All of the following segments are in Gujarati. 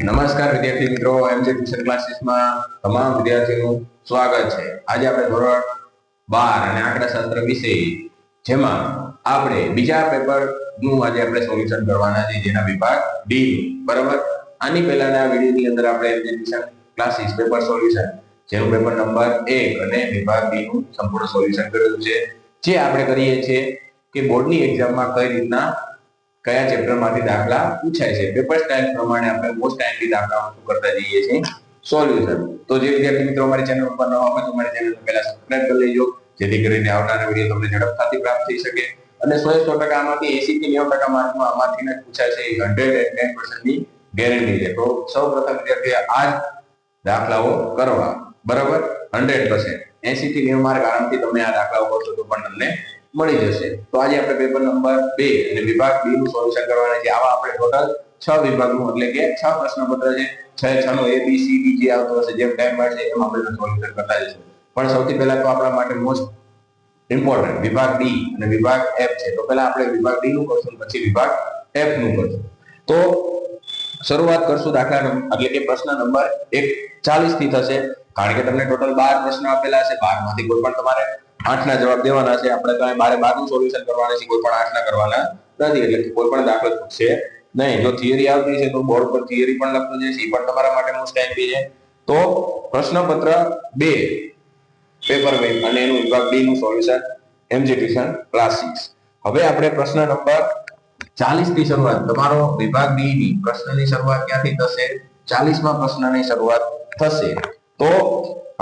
નમસ્કાર વિદ્યાર્થી મિત્રો, એમજે ટ્યુશન ક્લાસીસમાં તમામ વિદ્યાર્થીઓનું સ્વાગત છે। આજે આપણે ધોરણ 12 અને આંકડાશાસ્ત્ર વિષય જેમાં આપણે બીજા પેપરનું આજે આપણે સોલ્યુશન કરવાના છે, જેના વિભાગ ડી બરાબર। આની પહેલાના વિડિયોની અંદર આપણે એમજે ટ્યુશન ક્લાસીસ પેપર સોલ્યુશન જેનું પેપર નંબર 1 અને વિભાગ ડી નું સંપૂર્ણ સોલ્યુશન કરેલું છે, જે આપણે કરીએ છીએ કે બોર્ડની એક્ઝામમાં કઈ રીતના કયા ચેપ્ટરમાંથી દાખલા પૂછાય છે, પેપર સ્ટાઇલ પ્રમાણે આપણે મોસ્ટ ટાઈમલી દાખલાઓ કરતા જઈએ છીએ સોલ્યુશન। તો જે વિદ્યાર્થી મિત્રો અમારી ચેનલ પર નવા હોય તો અમારી ચેનલને પહેલા સબસ્ક્રાઇબ કરી લેજો, જેથી કરીને આવનારા વિડિયો તમને ઝડપથી પ્રાપ્ત થઈ શકે અને 100% આમાંથી 80 થી 90% માર્કમાં આમાંથી જ પૂછાય છે। 110% ની ગેરંટી છે। તો સૌપ્રથમ વિદ્યાર્થીએ આ દાખલાઓ કરવા બરાબર 100% 80 થી 90 માર્ક આરામથી તમે આ દાખલાઓ કરશો તો પણ તમને મળી જશે। તો આજે આપણે પેપર નંબર 2 અને વિભાગ બી નું સોલ્યુશન કરવાના છે। આવા આપણે ટોટલ 6 વિભાગનું એટલે કે 6 પ્રશ્નપત્ર છે, 6 નો A B C D જે આવતો હશે, જેમ ટાઈમ મળશે એમ આપણે સોલ્યુશન કરતા જઈશું। પણ સૌથી પહેલા તો આપણા માટે મોસ્ટ ઇમ્પોર્ટન્ટ વિભાગ ડી અને વિભાગ એફ છે। તો પહેલા આપણે વિભાગ ડી નું કરશું, પછી વિભાગ એફ નું કરશું। તો શરૂઆત કરશું દાખલા એટલે કે પ્રશ્ન નંબર 40 થી થશે, કારણ કે તમને ટોટલ 12 પ્રશ્ન આપેલા છે, 12 માંથી કોઈ પણ તમારે 8 ના જવાબ દેવાના છે। આપણે તો 12 નું સોલ્યુશન કરવાના છે, કોઈ પણ 8 ના કરવાના નથી, એટલે કોઈ પણ દાખલો છૂટશે નહીં। જો થિયરી આવતી છે તો બોર્ડ પર થિયરી પણ લખતું જશે, એ પણ તમારા માટે મોસ્ટ ટાઈમલી છે। તો પ્રશ્નપત્ર 2 પેપર 1 અને એનું વિભાગ ડી નું સોલ્યુશન એમજે ટ્યુશન ક્લાસીસ। હવે આપણે પ્રશ્ન નંબર 40 થી શરૂઆત, તમારો વિભાગ ડી ની પ્રશ્નની શરૂઆત ક્યાંથી થશે? 40માં પ્રશ્નની શરૂઆત થશે। તો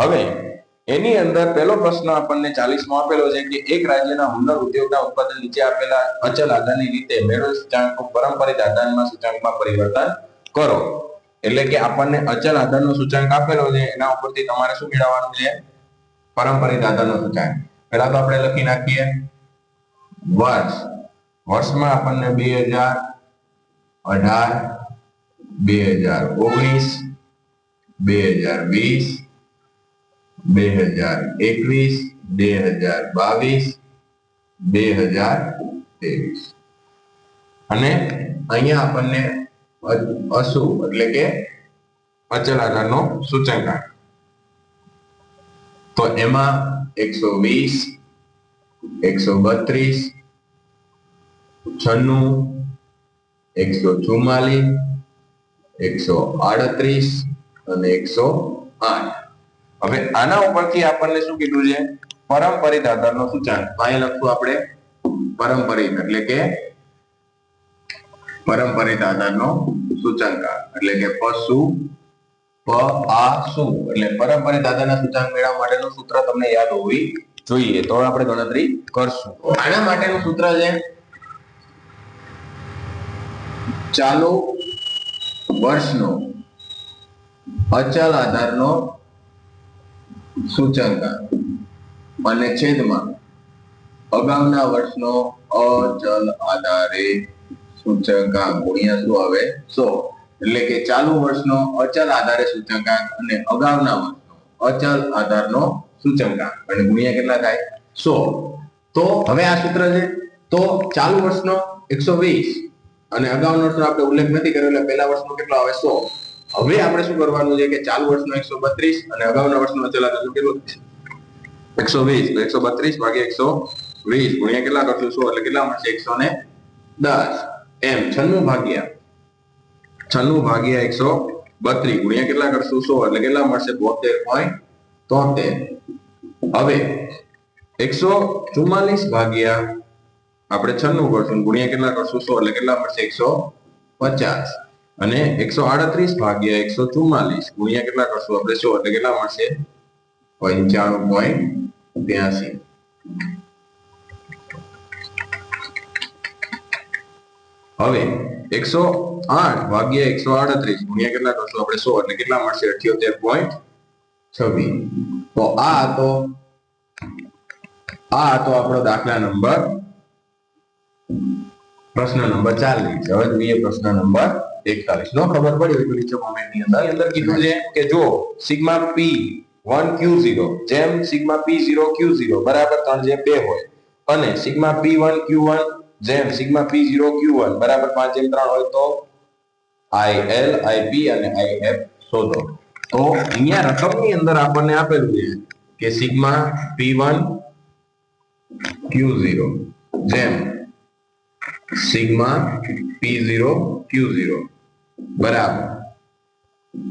હવે એની અંદર પહેલો પ્રશ્ન આપણને 40 માં આપેલો છે કે એક રાજ્યના હુનર ઉદ્યોગના ઉત્પાદન નીચે આપેલા અચલ આધારની રીતે મેળવેલ સૂચાંકનું પરંપરિત આધારમાં સૂચાંકમાં પરિવર્તન કરો। એટલે કે આપણને અચલ આધારનો સૂચાંક આપેલો છે, એના ઉપરથી તમારે શું મેળવવાનું છે? પરંપરિત આધારનો સૂચાંક। પહેલા તો આપણે લખી નાખીએ વર્ષ, વર્ષમાં આપણને 2018 2019 2020 2021 2022 2023 અને અહીંયા આપણને અસુ એટલે કે અચલ આધારનો સૂચકાંક, તો એમાં 120 132 96 144 138 અને 108। હવે આના ઉપરથી આપણને શું કીધું છે? પરંપરિત આધારનો સૂચાંક। અહીંયા લખશું આપણે પરંપરિત એટલે કે પરંપરિત આધારનો સૂચાંકાંક એટલે કે પસુ પ આ સુ એટલે પરંપરિત આધારના સૂચાંક મેળવવા માટેનું સૂત્ર તમને યાદ હોવી જોઈએ। તો આપણે ગણતરી કરશું। આના માટેનું સૂત્ર છે ચાલુ વર્ષનો અચલ આધારનો સૂચકાંક અને છેદમાં અગાઉના વર્ષનો અચલ આધારે સૂચકાંક ગુણ્યા શું આવે? 100। એટલે કે ચાલુ વર્ષનો અચલ આધારે સૂચકાંક અને અગાઉના વર્ષનો અચલ આધારનો સૂચકાંક અને ગુણ્યા કેટલા થાય? 100। તો હવે આ સૂત્ર છે, તો ચાલુ વર્ષનો 120 અને અગાઉનો વર્ષનો આપણે ઉલ્લેખ નથી કર્યો, એટલે પહેલા વર્ષનો કેટલો આવે? 100। હવે આપણે શું કરવાનું છે કે ચાલુ વર્ષનો 132 અને અગાઉના વર્ષનો અચલ આધારનો કેટલો? 120। તો 132 ભાગ્યા 120 ગુણ્યા કેટલા કરશું? 100 એટલે કેટલા મળશે? 110 એમ 96 ભાગ્યા 132 ગુણ્યા કેટલા કરશું? 100 એટલે કેટલા મળશે? 72.73। હવે 144 ભાગ્યા આપણે 96 કરશું ગુણ્યા કેટલા કરશું? 100 એટલે કેટલા મળશે? 150 અને 138 ભાગ્યા 144 ગુણ્યા કેટલા કરશું આપણે? 100 એટલે કેટલા મળશે? 95.83। હવે 108 ભાગ્યા 138 ગુણ્યા કેટલા કરશું આપણે? 100 એટલે કેટલા મળશે? 78.26। તો આ હતો આપણો દાખલા નંબર પ્રશ્ન નંબર 40। હવે જોઈએ પ્રશ્ન નંબર 41। નો ખબર પડી હોય તો નીચે કોમેન્ટની અંદર કીધું છે કે જો સિગ્મા p1 q0 જેમ સિગ્મા p0 q0 બરાબર 3/2 હોય અને સિગ્મા p1 q1 જેમ સિગ્મા p0 q1 બરાબર 5/3 હોય તો IL IP અને IF શોધો. તો અહીંયા રકમની અંદર આપણને આપેલું છે કે સિગ્મા P1 Q0 જેમ સિગ્મા P0 Q0 બરાબર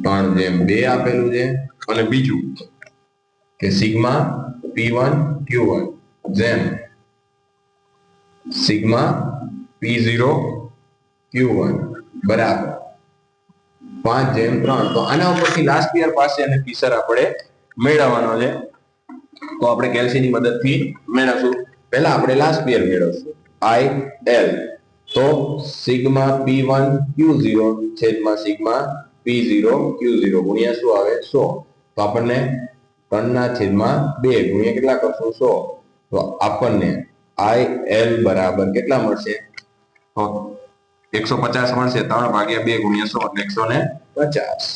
3/2 આપેલું છે અને બીજું કે સિગ્મા P1 Q1 જેમ સિગ્મા P0 Q1 બરાબર 5/3. તો આના ઉપરથી લાસ્ટ યર પાસે અને ફીચર આપણે મેળવવાનો છે. તો આપણે કેલ્સીની મદદથી મેળવશું. પહેલા આપણે લાસ્ટ યર મેળવશું IL. તો સિગ્મા P1 Q0 છેદમાં સિગ્મા P0 Q0 ગુણ્યા શું આવે 100. તો આપણને 3/2 ગુણ્યા કેટલા કરશું 100. તો આપણને IL બરાબર કેટલા મળશે? તો 150 મળશે. 3/2 ગુણ્યા 100 એટલે 150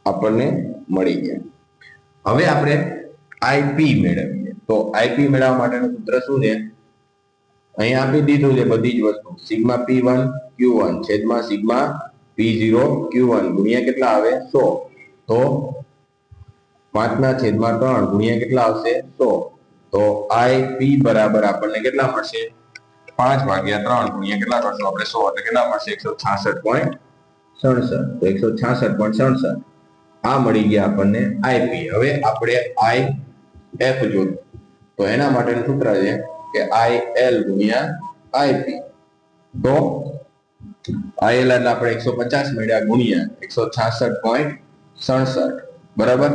આપણને મળી ગયા. હવે આપણે IP મેળવીએ. તો IP મેળવવા માટેનું સૂત્ર શું છે? અહીંયા આપી દીધું છે બધી જ વસ્તુ. સિગ્મા P1 Q1 છેદમાં સિગ્મા P0 Q1 ગુણ્યા કેટલા આવે 100. તો 5/3 ગુણ્યા કેટલા આવશે 100. તો IP બરાબર આપણને કેટલા મળશે? 5/3 ગુણ્યા કેટલા કરશું આપણે 100 એટલે કેટલા મળશે? 166.67. તો 166.67 આ મળી ગયા આપણને IP. હવે આપણે IF જોઈશું. તો એના માટેનું સૂત્ર છે કે IL ગુણ્યા IP. તો IL એટલે આપણે 150 મળ્યા ગુણ્યા 166.67 બરાબર.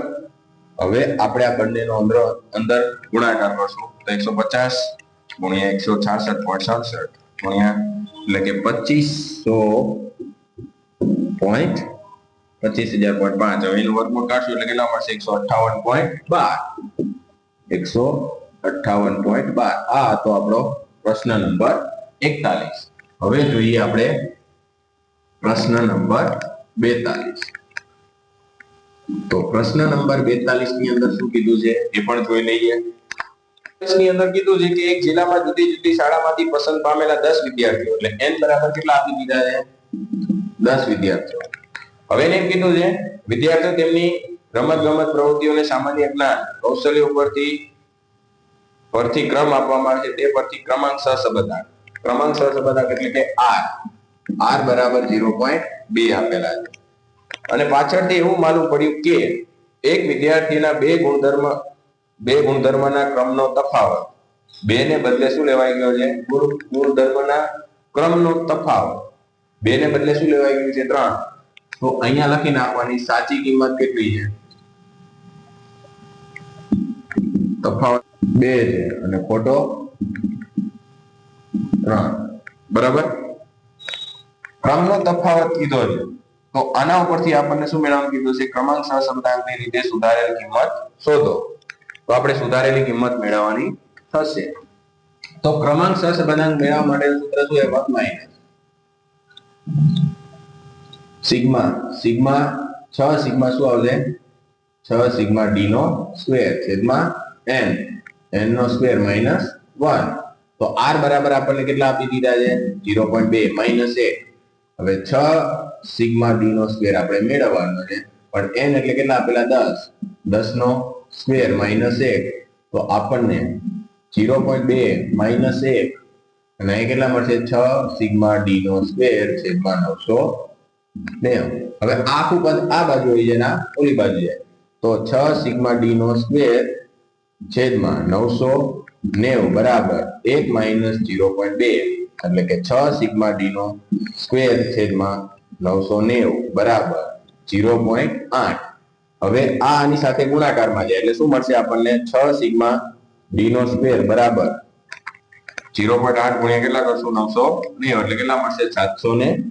હવે આપણે આ બંનેનો અંદર ગુણાકાર કરશું. તો 150 ગુણ્યા 166.67 ગુણ્યા એટલે કે 25,000.5. હવે એનું વર્ગમૂળ કાઢશું એટલે કેટલા મળશે? 158.12. 158.12. આ હતો આપણો પ્રશ્ન નંબર 41. હવે જોઈએ આપણે પ્રશ્ન નંબર 42. તો પ્રશ્ન નંબર 42 ની અંદર શું કીધું છે એ પણ જોઈ લઈએ. ની અંદર કીધું છે કે એક જિલ્લામાં જુદી જુદી શાળામાંથી પસંદ પામેલા 10 વિદ્યાર્થીઓ એટલે n બરાબર કેટલા આપી દીધા છે? 10 વિદ્યાર્થીઓ. હવે એને એમ કીધું છે વિદ્યાર્થીઓ તેમની રમત-ગમત પ્રવૃત્તિઓને સામાન્ય જ્ઞાન કૌશલ્ય પરથી ક્રમ આપવામાં આવે છે. તે પરથી ક્રમાંક સહસંબંધાંક એટલે કે R બરાબર 0.2 આપેલા છે. અને પાછળથી એવું માલુમ પડ્યું કે એક વિદ્યાર્થીના બે ગુણધર્મના ક્રમનો તફાવત 2 ને બદલે શું લેવાઈ ગયો છે? ગુણધર્મના ક્રમનો તફાવત 2 ને બદલે શું લેવાઈ ગયું છે? 3. તો અહીંયા લખી નાખવાની સાચી કિંમત કેટલી છે? તફાવત 2 છે અને ખોટો 3 બરાબર. ક્રમનો તફાવત કીધો છે તો આના ઉપરથી આપણને શું મેળવવાનું કીધું છે? ક્રમાંક સહસંબંધાંકની રીતે સુધારેલ કિંમત શોધો. તો આપણે સુધારેલી કિંમત મેળવવાની થશે. તો ક્રમાંક સહસંબંધાંક મેળવવા માટેનું સૂત્ર શું છે? 1 માઈનસ સિગ્મા 6 સિગ્મા શું આવશે? 6 સિગ્મા d નો સ્ક્વેર છેદમાં n નો સ્ક્વેર માઈનસ 1. તો r બરાબર આપણને કેટલા આપી દીધા છે? 0.2 માઈનસ 1. હવે 6 સિગ્મા d નો સ્ક્વેર આપણે મેળવવાનો છે પણ n એટલે કેટલા આપેલા? 10 નો સ્ક્વેર માઈનસ 1. તો આપણને 0.2 માઈનસ 1 અને અહીં કેટલા મળશે? 6 સિગ્મા d નો સ્ક્વેર છેદમાં 990. હવે આખું પદ આ બાજુ આવી જાય ને ઓલી બાજુ જાય તો 6 સિગ્મા d નો સ્ક્વેર છેદમાં 990 બરાબર 1 માઈનસ 0.2 એટલે કે 6 સિગ્મા d નો સ્ક્વેર છેદમાં 990 બરાબર 0.8. હવે આ આની સાથે ગુણાકારમાં જાય એટલે શું મળશે આપણને? 6 સિગ્મા d નો સ્ક્વેર બરાબર 0.8 ગુણ્યા કેટલા કરશું? 990 એટલે કેટલા મળશે? 792.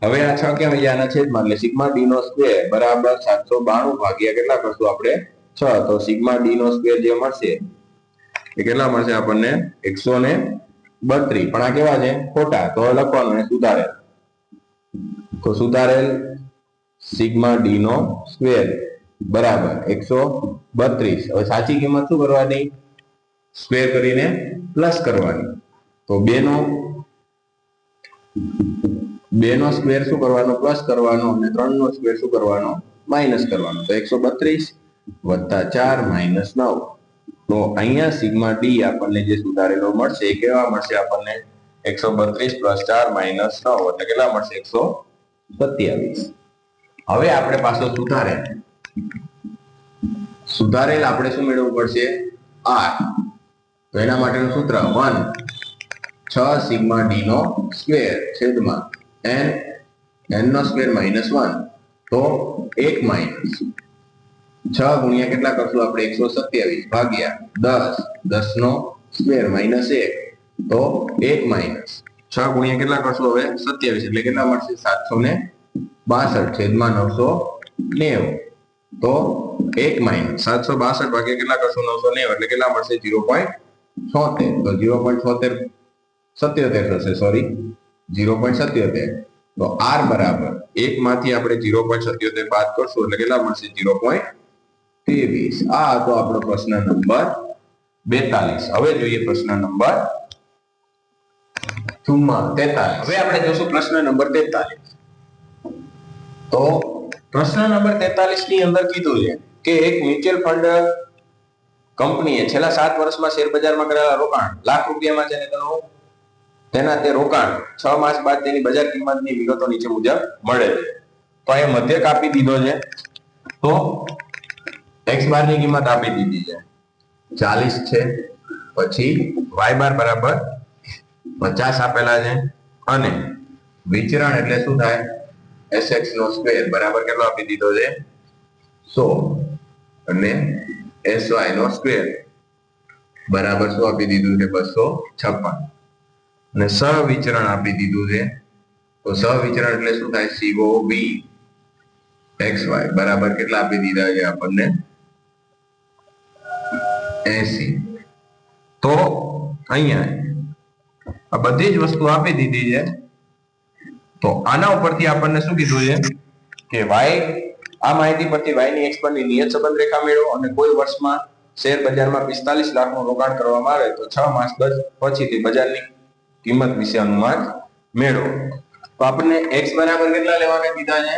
હવે આ 6 કેમ આવી આના છેદમાં એટલે સિગ્મા d નો સ્ક્વેર બરાબર 792 ભાગ્યા કેટલા કરશું આપણે? 6. તો સિગ્મા d નો સ્ક્વેર જે મળશે એ કેટલા મળશે આપણને? 132. પણ આ કેવા છે? ખોટા. તો લખવાનું ને સુધારેલ. તો સુધારેલ સિગ્મા d નો સ્ક્વેર બરાબર 132. હવે સાચી કિંમત શું કરવાની? સ્ક્વેર કરીને પ્લસ કરવાની. તો 2 નો 2 નો સ્ક્વેર શું કરવાનો પ્લસ કરવાનો અને 3 નો સ્ક્વેર શું કરવાનો માઇનસ કરવાનો તો 132 વત્તા 4 માઇનસ 9 તો અહીંયા સિગ્મા ડી આપણને જે સુધારેલો મળશે એ કેવા મળશે આપણને 132 પ્લસ 4 માઇનસ 9 એટલે કેટલા મળશે 127. હવે આપણે પાછો સુધારેલ આપણે શું મેળવવું પડશે r તો એના માટેનું સૂત્ર 1 6 સિગ્મા ડી નો સ્ક્વેર છેદમાં n નો સ્ક્વેર માઇનસ 1 તો 1 માઇનસ 6 ગુણ્યા કેટલા કરશું આપણે 127 ભાગ્યા 10 10 નો સ્ક્વેર માઇનસ 1 તો 1 માઇનસ 6 ગુણ્યા કેટલા કરશું હવે 27 એટલે કેટલા મળશે 762 છેદમાં 990 તો 1 માઇનસ 762 ભાગ્યા કેટલા કરશું 990 એટલે કેટલા મળશે 0.76 તો 0.76 77 થશે સોરી 0.77 તો r બરાબર 1 માંથી આપણે 0.77 બાદ કરશું એટલે કેટલા મળશે 0.23. આ હતો આપણો પ્રશ્ન નંબર 42. હવે જોઈએ પ્રશ્ન નંબર 43. હવે આપણે જોશું પ્રશ્ન નંબર 43. તો પ્રશ્ન નંબર 43 ની અંદર કીધું છે કે એક મ્યુચ્યુઅલ ફંડ કંપનીએ છેલ્લા 7 વર્ષમાં શેર બજારમાં કરેલા રોકાણ લાખ રૂપિયામાં છે તેના તે રોકાણ 6 માસ બાદ તેની બજાર કિંમતની વિગતો નીચે મુજબ મળે છે. તો અહીંયા મધ્યક આપી દીધો છે તો x બાર ની કિંમત આપી દીધી છે 40 છે પછી y બાર બરાબર 50 આપેલા છે અને વિચરણ એટલે શું થાય sx નો સ્ક્વેર બરાબર કેટલો આપી દીધો છે 100 અને sy નો સ્ક્વેર બરાબર શું આપી દીધું છે 256 અને સહવિચરણ આપી દીધું છે તો સહવિચરણ એટલે શું થાય COV xy બરાબર કેટલા આપી દીધા છે આપણને 80. તો અહીંયા આ બધી જ વસ્તુ આપી દીધી છે તો આના ઉપરથી આપણને શું કીધું છે કે y આ માહિતી પરથી y ની x પરની નિયત સંબંધ રેખા મેળવો અને કોઈ વર્ષમાં શેર બજારમાં 45 લાખનું રોકાણ કરવામાં આવે તો 6 માસ પછીથી બજારની કિંમત વિશે અનુમાન મેળવો. તો આપણને x બરાબર કેટલા લેવાના કીધા છે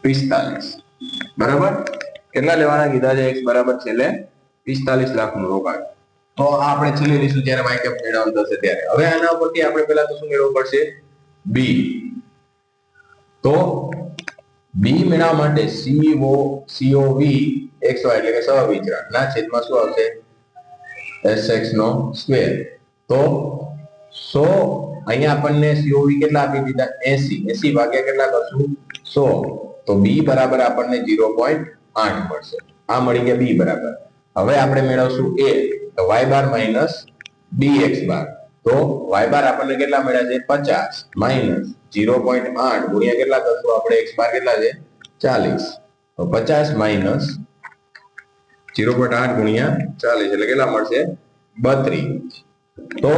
45 બરાબર કેટલા લેવાના કીધા છે x બરાબર છેલ્લે 45 લાખનું રોકાણ તો આપણે છેલ્લે લઈશું જ્યારે y કેપ મેળવવાનું થશે ત્યારે. હવે આના ઉપરથી આપણે પહેલા તો શું મેળવવું પડશે b તો b મેળવવા માટે COV xy એટલે કે સહવિચરણ ના છેદમાં શું આવશે sx નો સ્ક્વેર તો 100 અહીંયા આપણને COV કેટલા આપી દીધા 80 ભાગ્યા કેટલા કરશું 100 તો b બરાબર આપણને 0.8 મળશે. આ મળી ગયા b બરાબર. હવે આપણે મેળવશું a તો y બાર માઈનસ bx બાર તો y બાર આપણને કેટલા મળ્યા છે 50 માઈનસ 0.8 ગુણ્યા કેટલા કરશું આપણે x બાર કેટલા છે 40 તો 50 માઈનસ 0.8 ગુણ્યા 40 એટલે કેટલા મળશે 32 તો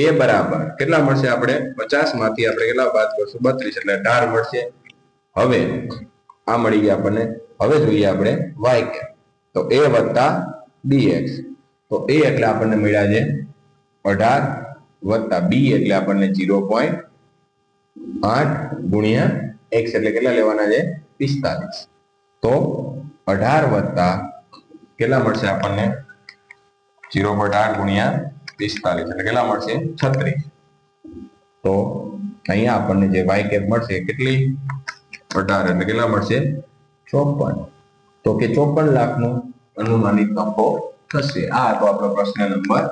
a બરાબર કેટલા મળશે આપણે 50 માંથી આપણે કેટલા બાદ કરશું 32 એટલે 18 મળશે. હવે આ મળી ગયા આપણને. હવે જોઈએ આપણે y કેપ તો a વત્તા bx તો a એટલે આપણને મળ્યા છે 18 વત્તા b એટલે આપણને 0.8 ગુણ્યા x એટલે કેટલા લેવાના છે 45 તો 18 વત્તા કેટલા મળશે આપણને 0.8 ગુણ્યા 45 એટલે કેટલા મળશે 36 તો અહીંયા આપણને જે y કેપ મળશે કેટલી 18 એટલે કેટલા મળશે 54 તો કે 54 લાખનું અનુમાનિત નફો થશે. આ તો આપણો પ્રશ્ન નંબર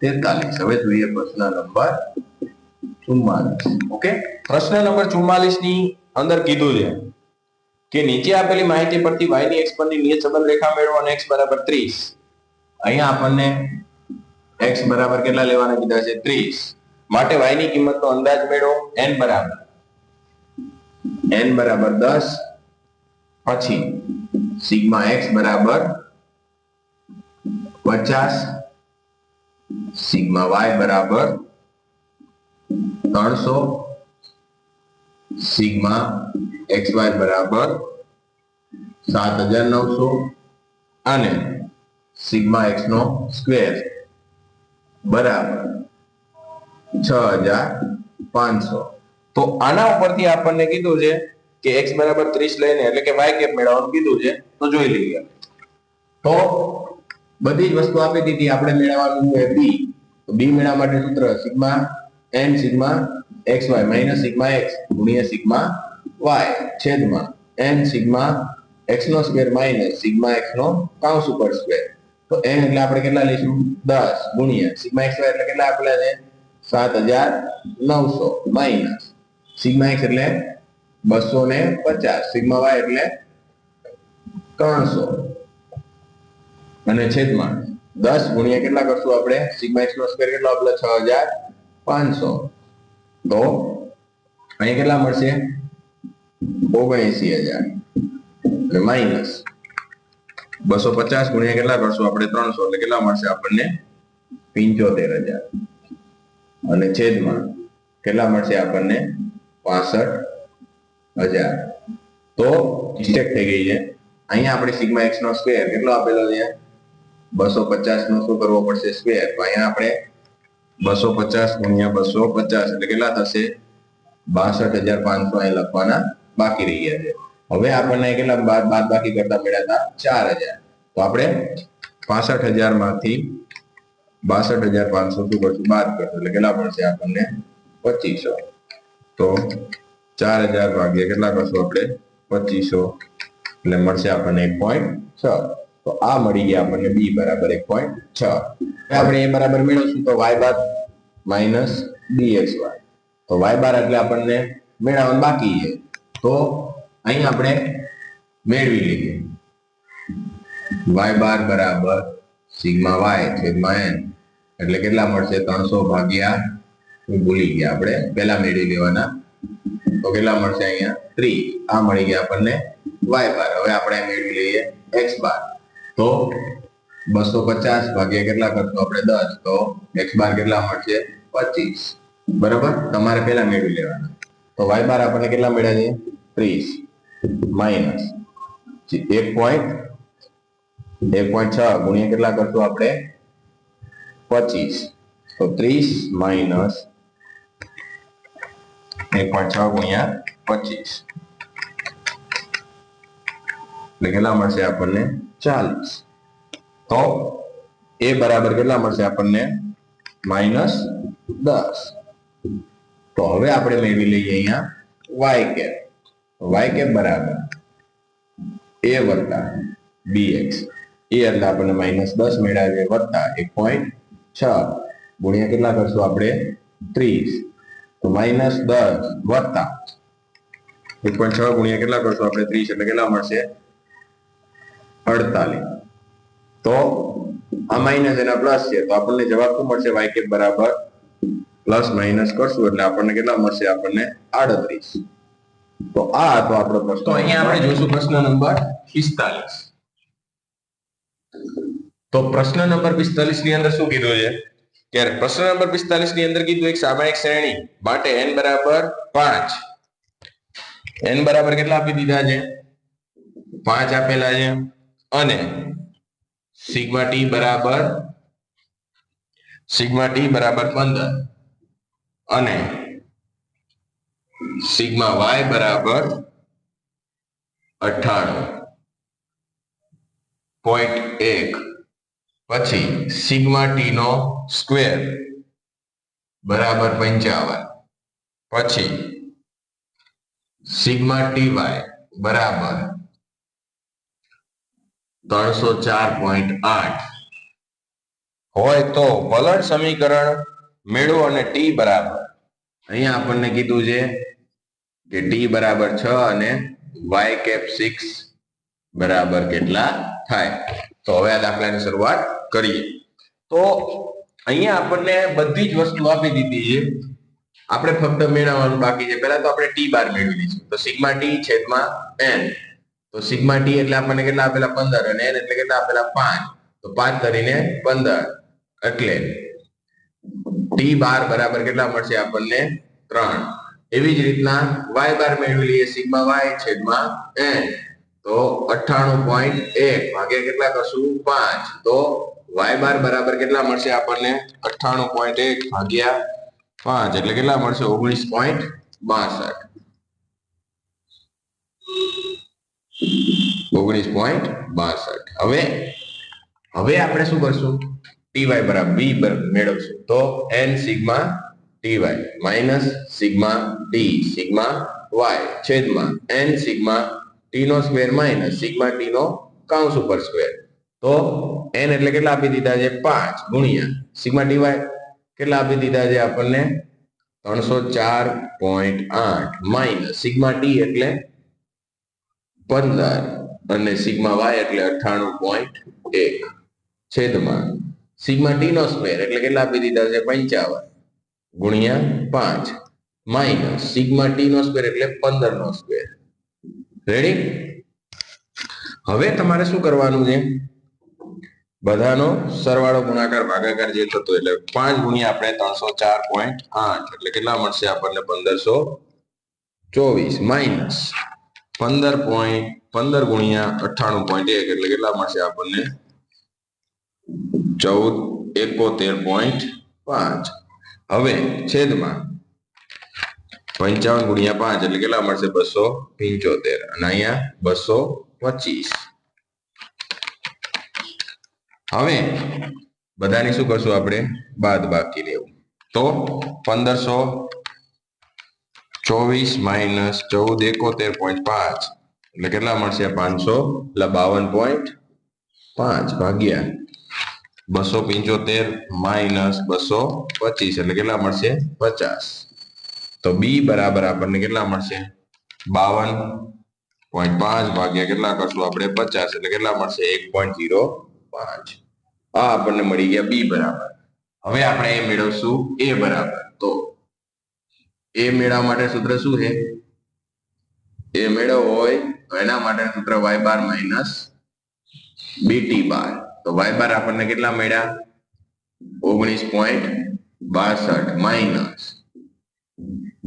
43. હવે જોઈએ પ્રશ્ન નંબર 44. ઓકે પ્રશ્ન નંબર 44 ની અંદર કીધું છે કે નીચે આપેલી માહિતી પરથી y ની x પરની નિયત સંબંધ રેખા મેળવો અને x બરાબર 30. અહીંયા આપણને x બરાબર કેટલા લેવાના કીધા છે 30 માટે y ની કિંમતનો અંદાજ મેળવો n બરાબર 10 પછી સિગ્મા x બરાબર 50 સિગ્મા y બરાબર 300 સિગ્મા xy બરાબર 7900 અને સિગ્મા x નો સ્ક્વેર બરાબર 6000 500. તો આના ઉપરથી આપણને કીધું છે કે x બરાબર 30 લઈને એટલે કે y કેપ મેળવવાનું કીધું છે. તો જોઈ લઈએ. તો બધી જ વસ્તુ આપી દીધી, આપણે મેળવવાનું છે b. તો b મેળવવા માટે સૂત્ર sigma n sigma xy minus sigma x ગુણ્યા સિગ્મા y છેદમાં n સિગ્મા x નો સ્ક્વેર માઈનસ સિગ્મા x નો કૌંસ ઉપર સ્ક્વેર. તો n એટલે આપણે કેટલા લઈશું 10 ગુણ્યા સિગ્મા xy એટલે કેટલા આપેલા છે 7900 માઈનસ સિગ્મા x એટલે 250 સિગ્મા y એટલે 300 અને છેદમાં 10 ગુણ્યા કેટલા કરશું આપણે સિગ્મા x નો સ્ક્વેર કેટલો આપેલો 6500. તો અહીં કેટલા મળશે 79000 અને માઈનસ 250 ગુણ્યા કેટલા કરશું આપણે 300 એટલે કેટલા મળશે આપણને 75000 અને છેદમાં કેટલા મળશે આપણને 65000. તો મિસ્ટેક થઈ ગઈ છે. અહીંયા આપણે સિગ્મા x નો સ્ક્વેર કેટલો આપેલો છે 250 નો શું કરવો પડશે સ્ક્વેર. તો અહીંયા આપણે 250 ગુણ્યા 250 એટલે કેટલા થશે 62500 અહીં લખવાના બાકી રહ્યા છે. હવે આપણને કેટલા બાદ બાકી કરતા મળ્યા હતા 4000. તો આપણે 65000 માંથી 62500 શું કરશું બાદ કરશું એટલે કેટલા પડશે આપણને 2500. તો 4000 ભાગ્યા કેટલા કરશું આપણે 2500 એટલે મળશે આપણને 1.6. તો આ મળી ગયા આપણને b બરાબર 1.6. આપણે a બરાબર મેળવશું તો y બાર માઈનસ dxy. તો y બાર એટલે આપણને મેળવવાનું બાકી છે. તો અહીં આપણે મેળવી લઈએ y બાર બરાબર સિગ્મા y છેદમાં n એટલે કેટલા મળશે 300 ભાગ્યા ભૂલી ગયા આપણે પહેલા મેળવી લેવાના. તો કેટલા મળશે અહીંયા 30. આ મળી ગયા આપણને y બાર. હવે આપણે મેળવી લઈએ x બાર. તો 250 ભાગ્યા કેટલા કરશું આપણે 10. તો x બાર કેટલા મળશે 25. બરાબર તમારે પહેલા મેળવી લેવાના. તો y બાર આપણને કેટલા મળ્યા છે 30 માઈનસ 1.6 ગુણ્યા કેટલા કરશું આપણે 25. તો 30 માઈનસ 1.6 ગુણ્યા 25 એટલે કેટલા મળશે આપણને 40. તો a બરાબર કેટલા મળશે આપણને -10. તો હવે આપણે મેળવી લઈએ અહીંયા y કેપ. y કેપ બરાબર a વત્તા bx. a એટલે આપણને -10 મળ્યા છે વત્તા 1.6 ગુણ્યા કેટલા કરશું આપણે 30. તો -10 વત્તા 1.6 ગુણ્યા કેટલા કરશું આપણે 30 એટલે કેટલા મળશે 48. તો આ માઈનસ એના પ્લસ છે તો આપણને જવાબ શું મળશે y કેપ બરાબર પ્લસ માઈનસ કરશું એટલે આપણને કેટલા મળશે આપણને 38. તો આ હતો આપણો પ્રશ્ન. તો અહીંયા આપણે જોઈશું પ્રશ્ન નંબર 45. તો પ્રશ્ન નંબર 45 ની અંદર શું કીધું છે કે પ્રશ્ન નંબર 45 ની અંદર કીધું એક સામાયિક શ્રેણી માટે n બરાબર 5. n બરાબર કેટલા આપી દીધા છે 5 આપેલા છે અને સિગ્મા t બરાબર 15 અને સિગ્મા y બરાબર 98.1 પછી સિગ્મા t નો સ્ક્વેર બરાબર 55 પછી સિગ્મા ty બરાબર 304.8 હોય તો વલણ સમીકરણ મેળવો અને t બરાબર અહીંયા આપણને કીધું છે કે t બરાબર 6 અને y કેપ 6 બરાબર કેટલા થાય. તો હવે આ દાખલાની શરૂઆત કરીએ. તો અહીંયા આપણને બધી જ વસ્તુ આપી દીધી છે, આપણે ફક્ત મેળવવાનું બાકી છે. પહેલા તો આપણે t બાર મેળવી લઈશું. તો સિગ્મા t છેદમાં n. તો સિગ્મા t એટલે આપણને કેટલા આપેલા 15 અને n એટલે કેટલા આપેલા 5. તો 5 કરીને 15 એટલે t બાર બરાબર કેટલા મળશે આપણને 3. એવી જ રીતના y બાર મેળવી લઈએ સિગ્મા y છેદમાં n. તો 98.1 ભાગ્યા કેટલા કરશું 5. તો y બાર બરાબર કેટલા મળશે આપણને 98.1 ભાગ્યા 5 એટલે કેટલા મળશે 19.62 હવે આપણે શું કરશું ty બરાબર b મેળવશું તો n sigma ty minus sigma t sigma y છેદમાં n સિગ્મા t નો સ્ક્વેર માઇનસ સિગ્મા t નો કૌંસ ઉપર સ્ક્વેર તો n એટલે કેટલા આપી દીધા છે 5 ગુણ્યા સિગ્મા dy કેટલા આપી દીધા છે આપણને 304.8 માઇનસ સિગ્મા t એટલે 15 અને સિગ્મા y એટલે 98.1 છેદમાં સિગ્મા t નો સ્ક્વેર એટલે કેટલા આપી દીધા છે 55 ગુણ્યા 5 માઇનસ સિગ્મા t નો સ્ક્વેર એટલે 15 નો સ્ક્વેર રેડી હવે તમારે શું કરવાનું છે બધાનો સરવાળો ગુણાકાર ભાગાકાર જે થતો એટલે 5 ગુણ્યા આપણે 304.8 એટલે કેટલા મળશે આપણને 1524 માઇનસ 15 ગુણ્યા 98.1 એટલે કેટલા મળશે આપણને 1471.5 હવે છેદમાં 55 ગુણ્યા 5 એટલે કેટલા મળશે 275 અને અહીંયા 225 હવે બધાની શું કરશું આપણે બાદ બાકી લેવું તો 1524 માઇનસ 1471.5 એટલે કેટલા મળશે 500 એટલે 52.5 ભાગ્યા 275 માઇનસ 225 એટલે કેટલા મળશે 50 તો બી બરાબર આપણને કેટલા મળશે 52.5 ભાગ્યા કેટલા કરશું આપણે 50 એટલે કેટલા મળશે 1.05 આ આપણને મળી ગયા બી બરાબર હવે આપણે એ મેળવશું એ બરાબર તો એ મેળવવા માટે સૂત્ર શું છે એ મેળવવો હોય તો એના માટે સૂત્ર y બાર માઇનસ બીટી બાર તો y બાર આપણને કેટલા મળ્યા 19.62 માઇનસ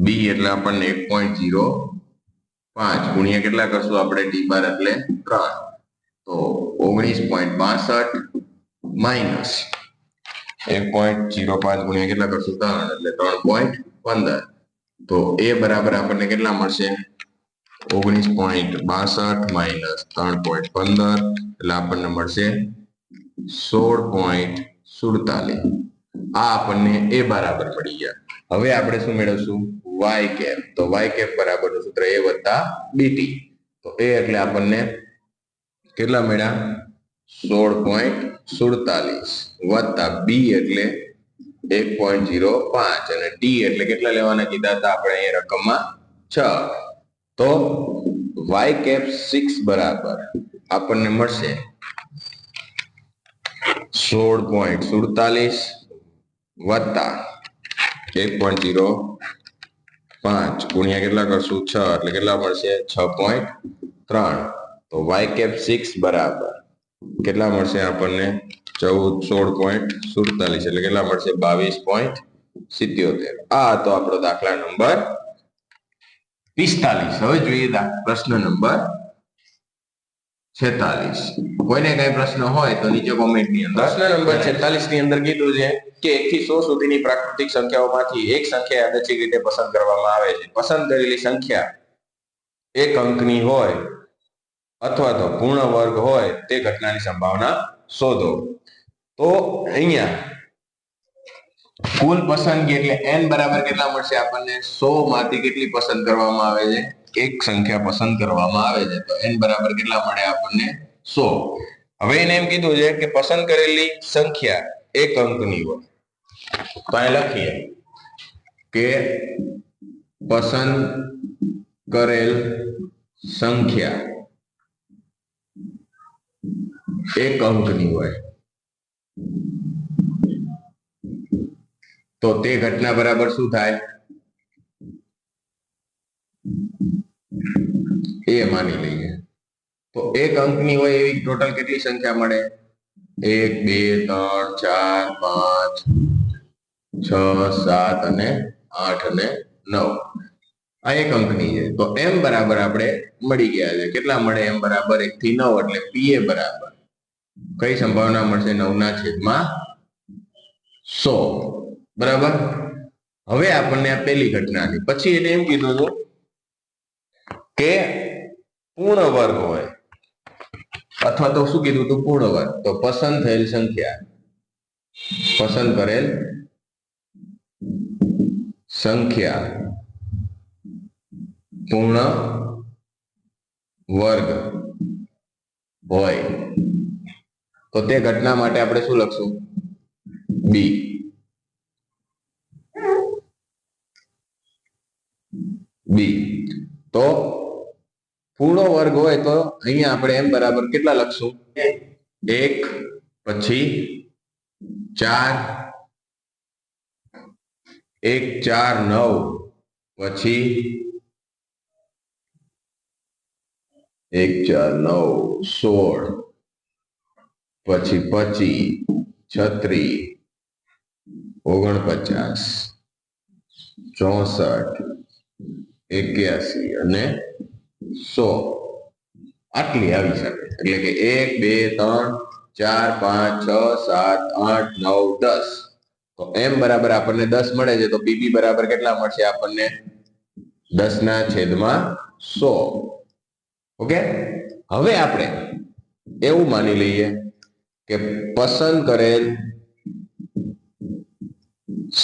બી એટલે આપણને 1.05 ગુણ્યા કેટલા કરશું આપણે ટી બાર એટલે 3 તો 19.62 માઇનસ 1.05 ગુણ્યા કેટલા કરશું 3 એટલે 3.15 તો એ બરાબર આપણને કેટલા મળશે 19.62 માઇનસ 3.15 એટલે આપણને મળશે 16.47 આ આપણને એ બરાબર મળી ગયા હવે આપણે શું મેળવશું y કેપ તો y કેપ બરાબર સૂત્ર a વત્તા બીટી તો એ એટલે આપણને કેટલા મળ્યા 16.47 વત્તા બી એટલે 1.05 અને ટી એટલે કેટલા લેવાના કીધા હતા આપણે અહીં રકમમાં 6 તો y કેપ 6 બરાબર આપણને મળશે 16.47 વત્તા 1.05 ગુણ્યા કેટલા કરશું 6 એટલે કેટલા મળશે 6.3 તો y કેપ 6 બરાબર કેટલા મળશે આપણને 16.47 એટલે કેટલા મળશે 22.77 આ તો આપણો દાખલા નંબર 45 હવે જોઈએ પ્રશ્ન નંબર 46 કોઈને કઈ પ્રશ્ન હોય તો નીચે કોમેન્ટ ની અંદર પ્રશ્ન નંબર 46 ની અંદર કીધું છે કે 1 થી 100 સુધીની પ્રાકૃતિક સંખ્યાઓમાંથી એક સંખ્યા યાદચ્છિક રીતે પસંદ કરવામાં આવે છે પસંદ કરેલી સંખ્યા એક અંકની હોય અથવા તો પૂર્ણ વર્ગ હોય તે ઘટનાની સંભાવના શોધો તો અહીંયા કુલ પસંદગી એટલે n બરાબર કેટલા મળશે આપણને 100 માંથી કેટલી પસંદ કરવામાં આવે છે એક સંખ્યા પસંદ કરવામાં આવે છે તો n બરાબર કેટલા મળે આપણને 100 હવે એને એમ કીધું છે કે પસંદ કરેલી સંખ્યા એક અંકની હોય તો અહીં લખીએ કે પસંદ કરેલ સંખ્યા એક અંકની હોય તો તે ઘટના બરાબર શું થાય એ માની લઈએ તો એક અંકની હોય એવી ટોટલ કેટલી સંખ્યા મળે 1 2 3 4 5 6 7 અને 8 અને 9 આ એક અંકની છે તો m બરાબર આપણે મળી ગયા છે કેટલા મળે m બરાબર 1 થી 9 એટલે pa બરાબર કઈ સંભાવના મળશે 9 ના છેદમાં 100 બરાબર હવે આપણને આ પહેલી ઘટનાની પછી એને એમ કીધું હતું કે પૂર્ણ વર્ગ હોય અથવા તો શું કીધું હતું પૂર્ણ વર્ગ તો પસંદ થયેલ સંખ્યા પસંદ કરેલ સંખ્યા પૂર્ણ વર્ગ હોય તો તે ઘટના માટે આપણે શું લખશું બી બી તો પૂર્ણ વર્ગ હોય તો અહીંયા આપણે એમ બરાબર કેટલા લખશું 1 પછી 4 1 4 9 પછી 1 4 9 16 પછી 25 36 49 64 81 અને 100 આટલી આવી શકે એટલે કે 1 2 3 4 5 6 7 8 9 10 તો m બરાબર આપણને 10 મળે છે તો pb બરાબર કેટલા મળશે આપણને 10/100 ઓકે હવે આપણે એવું માની લઈએ કે પસંદ કરેલ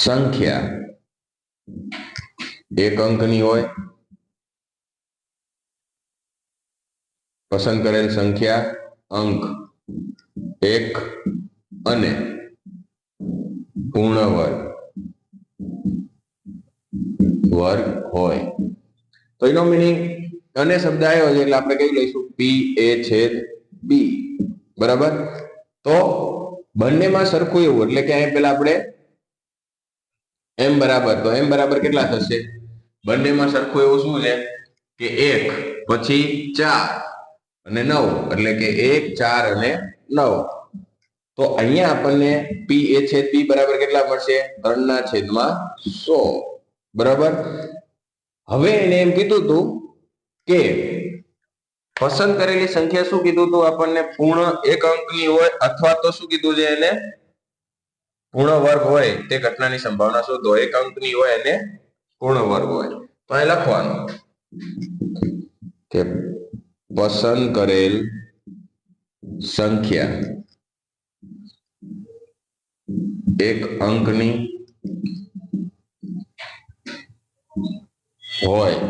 સંખ્યા એક અંકની હોય પસંદ કરેલ સંખ્યા અંક 1 અને પૂર્ણ વર્ગ હોય તો એનો મીનિંગ અને શબ્દ આવ્યો છે એટલે આપણે કઈ લઈશું p a છેદ b બરાબર તો બંનેમાં સરખું એવું એટલે કે અહીં પેલા આપણે m બરાબર તો m બરાબર કેટલા થશે બંનેમાં સરખું એવું શું છે કે 1 પછી 4 અને 9 એટલે કે 1 4 અને 9 તો અહીંયા આપણને p a છેદ b બરાબર કેટલા મળશે 3/100 બરાબર હવે એને એમ કીધું હતું કે પસંદ કરેલી સંખ્યા શું કીધું હતું આપણને પૂર્ણ એક અંકની હોય અથવા તો શું કીધું છે એને પૂર્ણ વર્ગ હોય તે ઘટનાની સંભાવના શોધો એક અંકની હોય અને પૂર્ણ વર્ગ હોય તો અહીં લખવાનું કે પસંદ કરેલ સંખ્યા એક અંકની હોય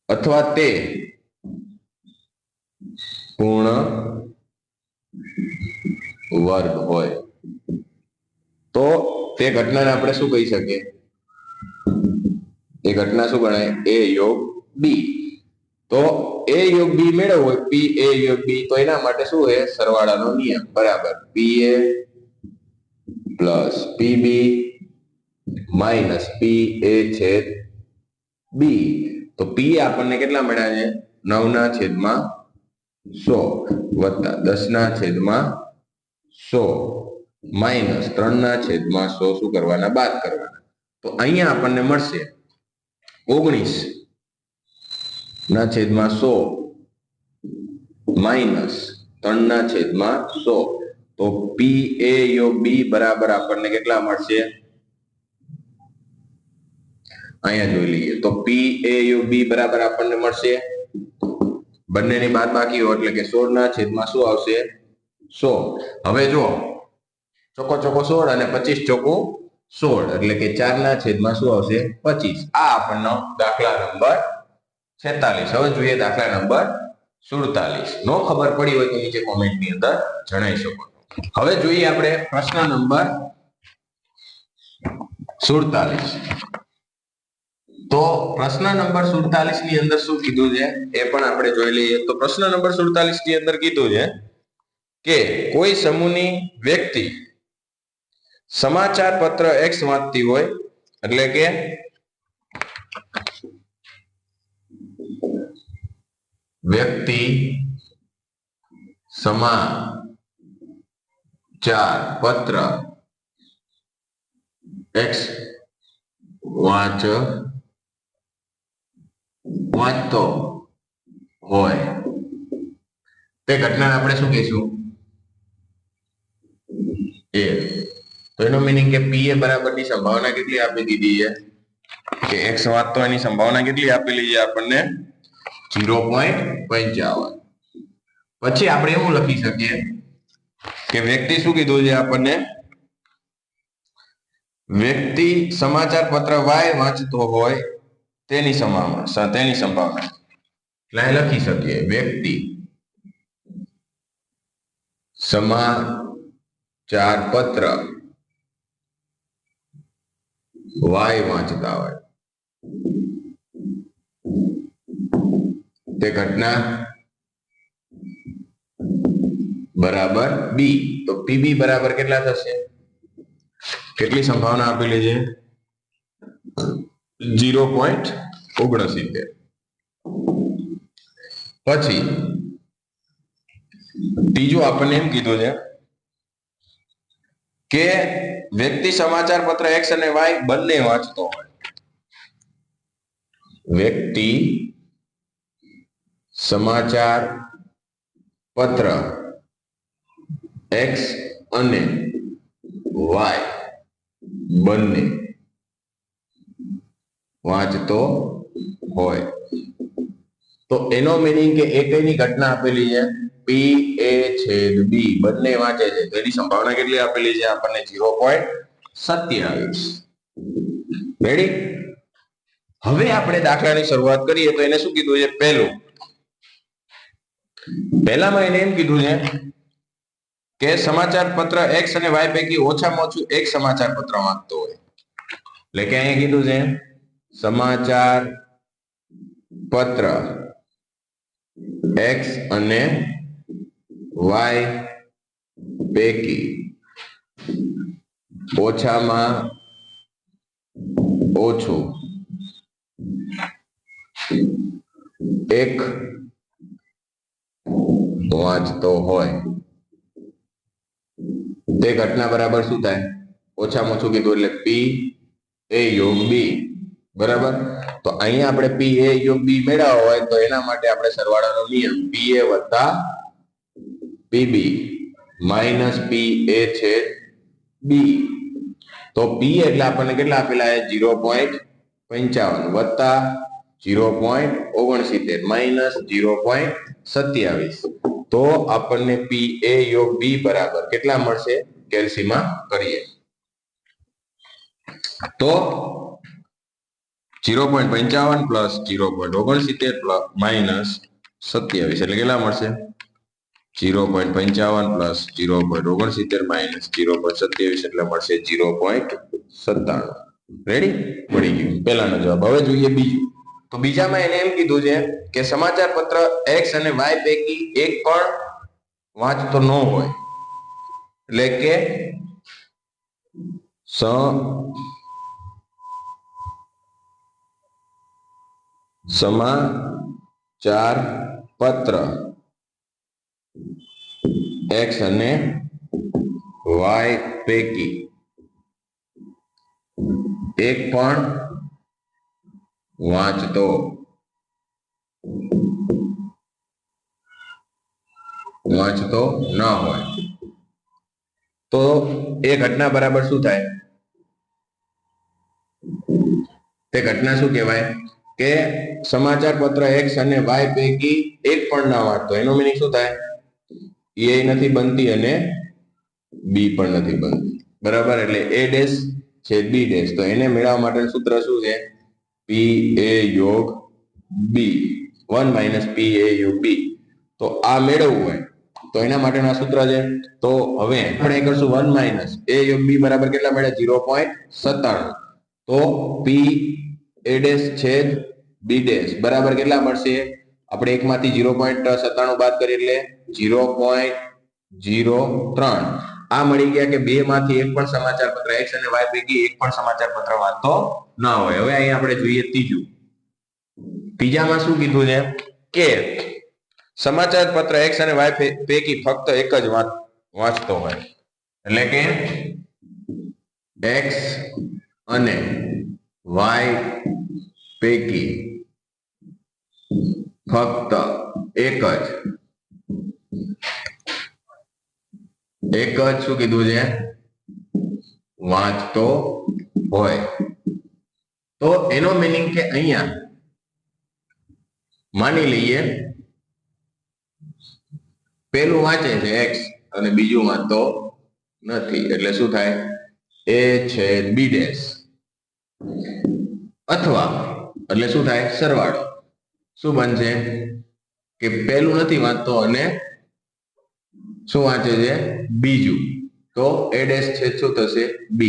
અથવા તે પૂર્ણ વર્ગ હોય તો તે ઘટનાને આપણે શું કહી શકીએ એ ઘટના શું ગણાય a યોગ b તો a યોગ b મેળવવો હોય p a યોગ b તો એના માટે શું છે સરવાળાનો નિયમ બરાબર pa plus pb minus pa છેદ b તો p આપણને કેટલા મળ્યા છે 9/100 વત્તા 10/100 માઈનસ 3/100 શું કરવાના બાદ કરવાના તો અહીંયા આપણને મળશે 19/100 માઈનસ 3/100 તો pa યોગ b બરાબર આપણને કેટલા મળશે અહીંયા જોઈ લઈએ તો pa યોગ b બરાબર આપણને મળશે બંનેની બાદબાકી હોય એટલે કે 16/100 શું આવશે 100 હવે જો ચોકો 16 અને 25 ચોકો 16 એટલે કે 4/100 શું આવશે 25 આ આપણનો દાખલા નંબર 46 હવે જોઈએ દાખલા નંબર 47 નો ખબર પડી હોય તો નીચે કોમેન્ટની અંદર જણાવી શકો હવે જોઈએ આપણે પ્રશ્ન નંબર 47 તો પ્રશ્ન નંબર 47 ની અંદર શું કીધું છે એ પણ આપણે જોઈ લઈએ તો પ્રશ્ન નંબર 47 ની અંદર કીધું છે કે કોઈ સમૂહની વ્યક્તિ સમાચાર પત્ર X વાંચતી હોય એટલે કે વ્યક્તિ સમાચાર પત્ર X વાંચતો હોય તે ઘટનાને આપણે શું કહીશું એ તો એનો મીનિંગ કે પી એ બરાબરની સંભાવના કેટલી આપી દીધી છે કે x વાંચતો એની સંભાવના કેટલી આપેલી છે આપણને 0.55. પછી આપણે એવું લખી શકીએ કે વ્યક્તિ શું કીધું છે આપણને, વ્યક્તિ સમાચાર પત્ર Y વાંચતો હોય તેની સંભાવના એટલે લખી શકીએ વ્યક્તિ સમાચાર પત્ર Y વાંચતા હોય તે ઘટના બરાબર બી. તો પીબી બરાબર કેટલા થશે, કેટલી સંભાવના આપેલી છે 0.69. પછી ત્રીજું આપણને એમ કીધું છે કે વ્યક્તિ સમાચાર પત્ર X અને Y બંને વાંચતો હોય, વ્યક્તિ સમાચાર પત્ર X અને Y બંને વાંચતો હોય તો એનો મીનિંગ કે એકની ઘટના આપેલી છે P/B, બંને વાંચે છે તો એની સંભાવના કેટલી આપેલી છે આપણને 0.27. રેડી? હવે આપણે દાખલાની શરૂઆત કરીએ તો એને શું કીધું છે, પહેલામાં એને એમ કીધું છે કે સમાચાર પત્ર X અને Y પૈકી ઓછામાં ઓછું એક સમાચાર પત્ર વાંચતો હોય, એટલે કે અહીંયા કીધું છે સમાચાર પત્ર X અને Y પૈકી ઓછામાં ઓછું એક વાંચતો હોય તે ઘટના બરાબર શું થાય, ઓછામાં ઓછું કીધું એટલે P/B બરાબર. તો અહીંયા આપણે P/B મેળવવા હોય તો એના માટે આપણે સરવાળાનો નિયમ PA વત્તા PB માઇનસ PA/B. તો P એટલે આપણને કેટલા આપેલા છે 0.55 વત્તા 0.69 માઇનસ 0.27. તો આપણને PA/B બરાબર કેટલા મળશે, કેલ્સીમાં કરીએ તો 0.55 પ્લસ 0.69 માઇનસ 27 એટલે કેટલા મળશે 0.55 પ્લસ 0.69 માઇનસ 0.27 એટલે મળશે 0.97. રેડી? પડી ગયું પહેલાનો જવાબ. હવે જોઈએ બીજું. તો બીજામાં એને એમ કીધું છે કે સમાચાર પત્ર X અને Y પૈકી એક પણ વાંચતો ન હોય, એટલે કે સમાચાર પત્ર X અને Y પૈકી એક પણ વાંચતો ન હોય તો એ ઘટના બરાબર શું થાય, તે ઘટના શું કહેવાય કે સમાચાર પત્ર X અને Y પૈકી એક પણ ના વાંચતો, એનો મીનિંગ શું થાય, A નથી બનતી અને B પણ નથી બનતી બરાબર. એટલે A ડેશ છે B ડેશ, તો એને મેળવવા માટેનું સૂત્ર શું છે PA/B 1 માઇનસ PA/B. તો આ મેળવવું હોય તો એના માટેનું આ સૂત્ર છે. તો હવે આપણે કરશું 1 માઇનસ A/B બરાબર કેટલા મળ્યા 0.97. તો PA' છેદ B ડેશ બરાબર કેટલા મળશે, આપણે એકમાંથી 0.97 બાદ કરીએ એટલે 0.03. આ મળી ગયા કે બે માંથી એક પણ સમાચાર પત્ર X અને Y પૈકી એક પણ સમાચાર પત્ર વાંચતો ન હોય. હવે અહીં આપણે જોઈએ ત્રીજામાં શું કીધું છે કે સમાચાર પત્ર X અને Y પૈકી ફક્ત એક જ વાંચતો હોય, એટલે કે X અને Y પૈકી ફક્ત એક જ શું કીધું છે વાંચતો હોય તો એનો મીનિંગ કે અહીંયા માની લઈએ પેલું વાંચે છે x અને બીજું વાંચતો નથી એટલે શું થાય a છેદ b ડેશ અથવા એટલે શું થાય સરવાળો શું બનશે કે પેલું નથી વાંચતો અને શું વાંચે છે બીજું તો a ડેશ છેદ શું થશે b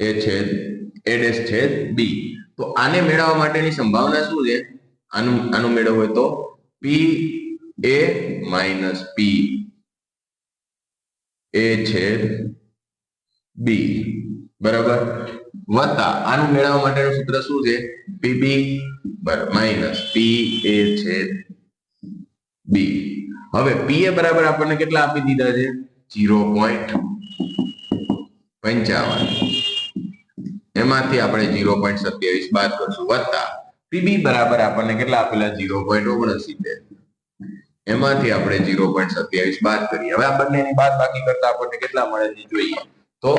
a ડેશ છેદ b તો આને મેળવવા માટેની સંભાવના શું છે આનું મેળવવું હોય તો p a minus p a છેદ b બરાબર વત્તા આનું મેળવવા માટેનું સૂત્ર શું છે pb માઇનસ p a છેદ b હવે p a બરાબર આપણને કેટલા આપી દીધા છે 0.55 એમાંથી આપણે 0.27 બાદ કરશું વત્તા pb બરાબર આપણને કેટલા આપેલા 0.69 એમાંથી આપણે 0.27 બાદ કરીએ હવે આ બંનેની બાદ બાકી કરતા આપણને કેટલા મળે છે જોઈએ તો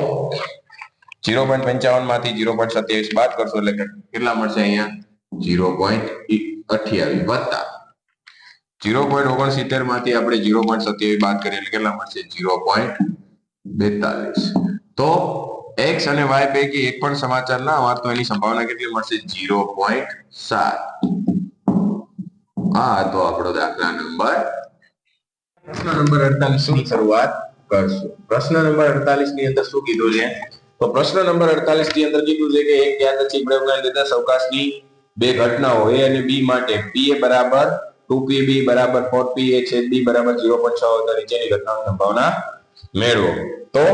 0.55 માંથી 0.27 બાદ કરશો એટલે કેટલા મળશે અહીંયા 0.28 વત્તા 0.69 માંથી આપણે 0.27 બાદ કરીએ એટલે કેટલા મળશે 0.42 તો x અને y પૈકી એક પણ સમાચાર ના હોય તો એની સંભાવના કેટલી મળશે 0.7 આ તો આપણો દાખલા નંબર પ્રશ્ન નંબર 48 ની શરૂઆત કરશું પ્રશ્ન નંબર 48 ની અંદર શું કીધું છે તો પ્રશ્ન નંબર 48 ની અંદર કીધું છે કે એક યાદચ્છિક પ્રયોગના લીધે અવકાશની બે ઘટનાઓ a અને b માટે pa બરાબર 2pb બરાબર 4pa છેદ b બરાબર 0.6 હોય નીચેની ઘટનાઓની સંભાવના મેળવો તો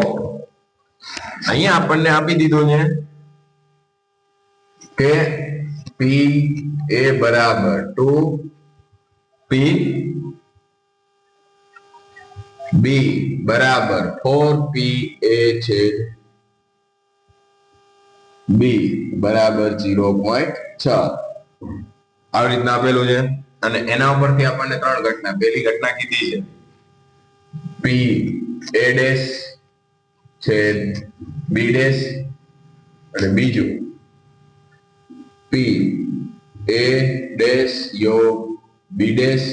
અહીંયા આપણને આપી દીધું છે કે p a બરાબર 2p b બરાબર 4pa છેદ b બરાબર 0.6 આવી રીતના આપેલું છે અને એના ઉપરથી આપણને ત્રણ ઘટના પહેલી ઘટના કીધી છે p a ડેશ છેદ b ડેશ અને બીજું p a ડેશ યોગ b ડેશ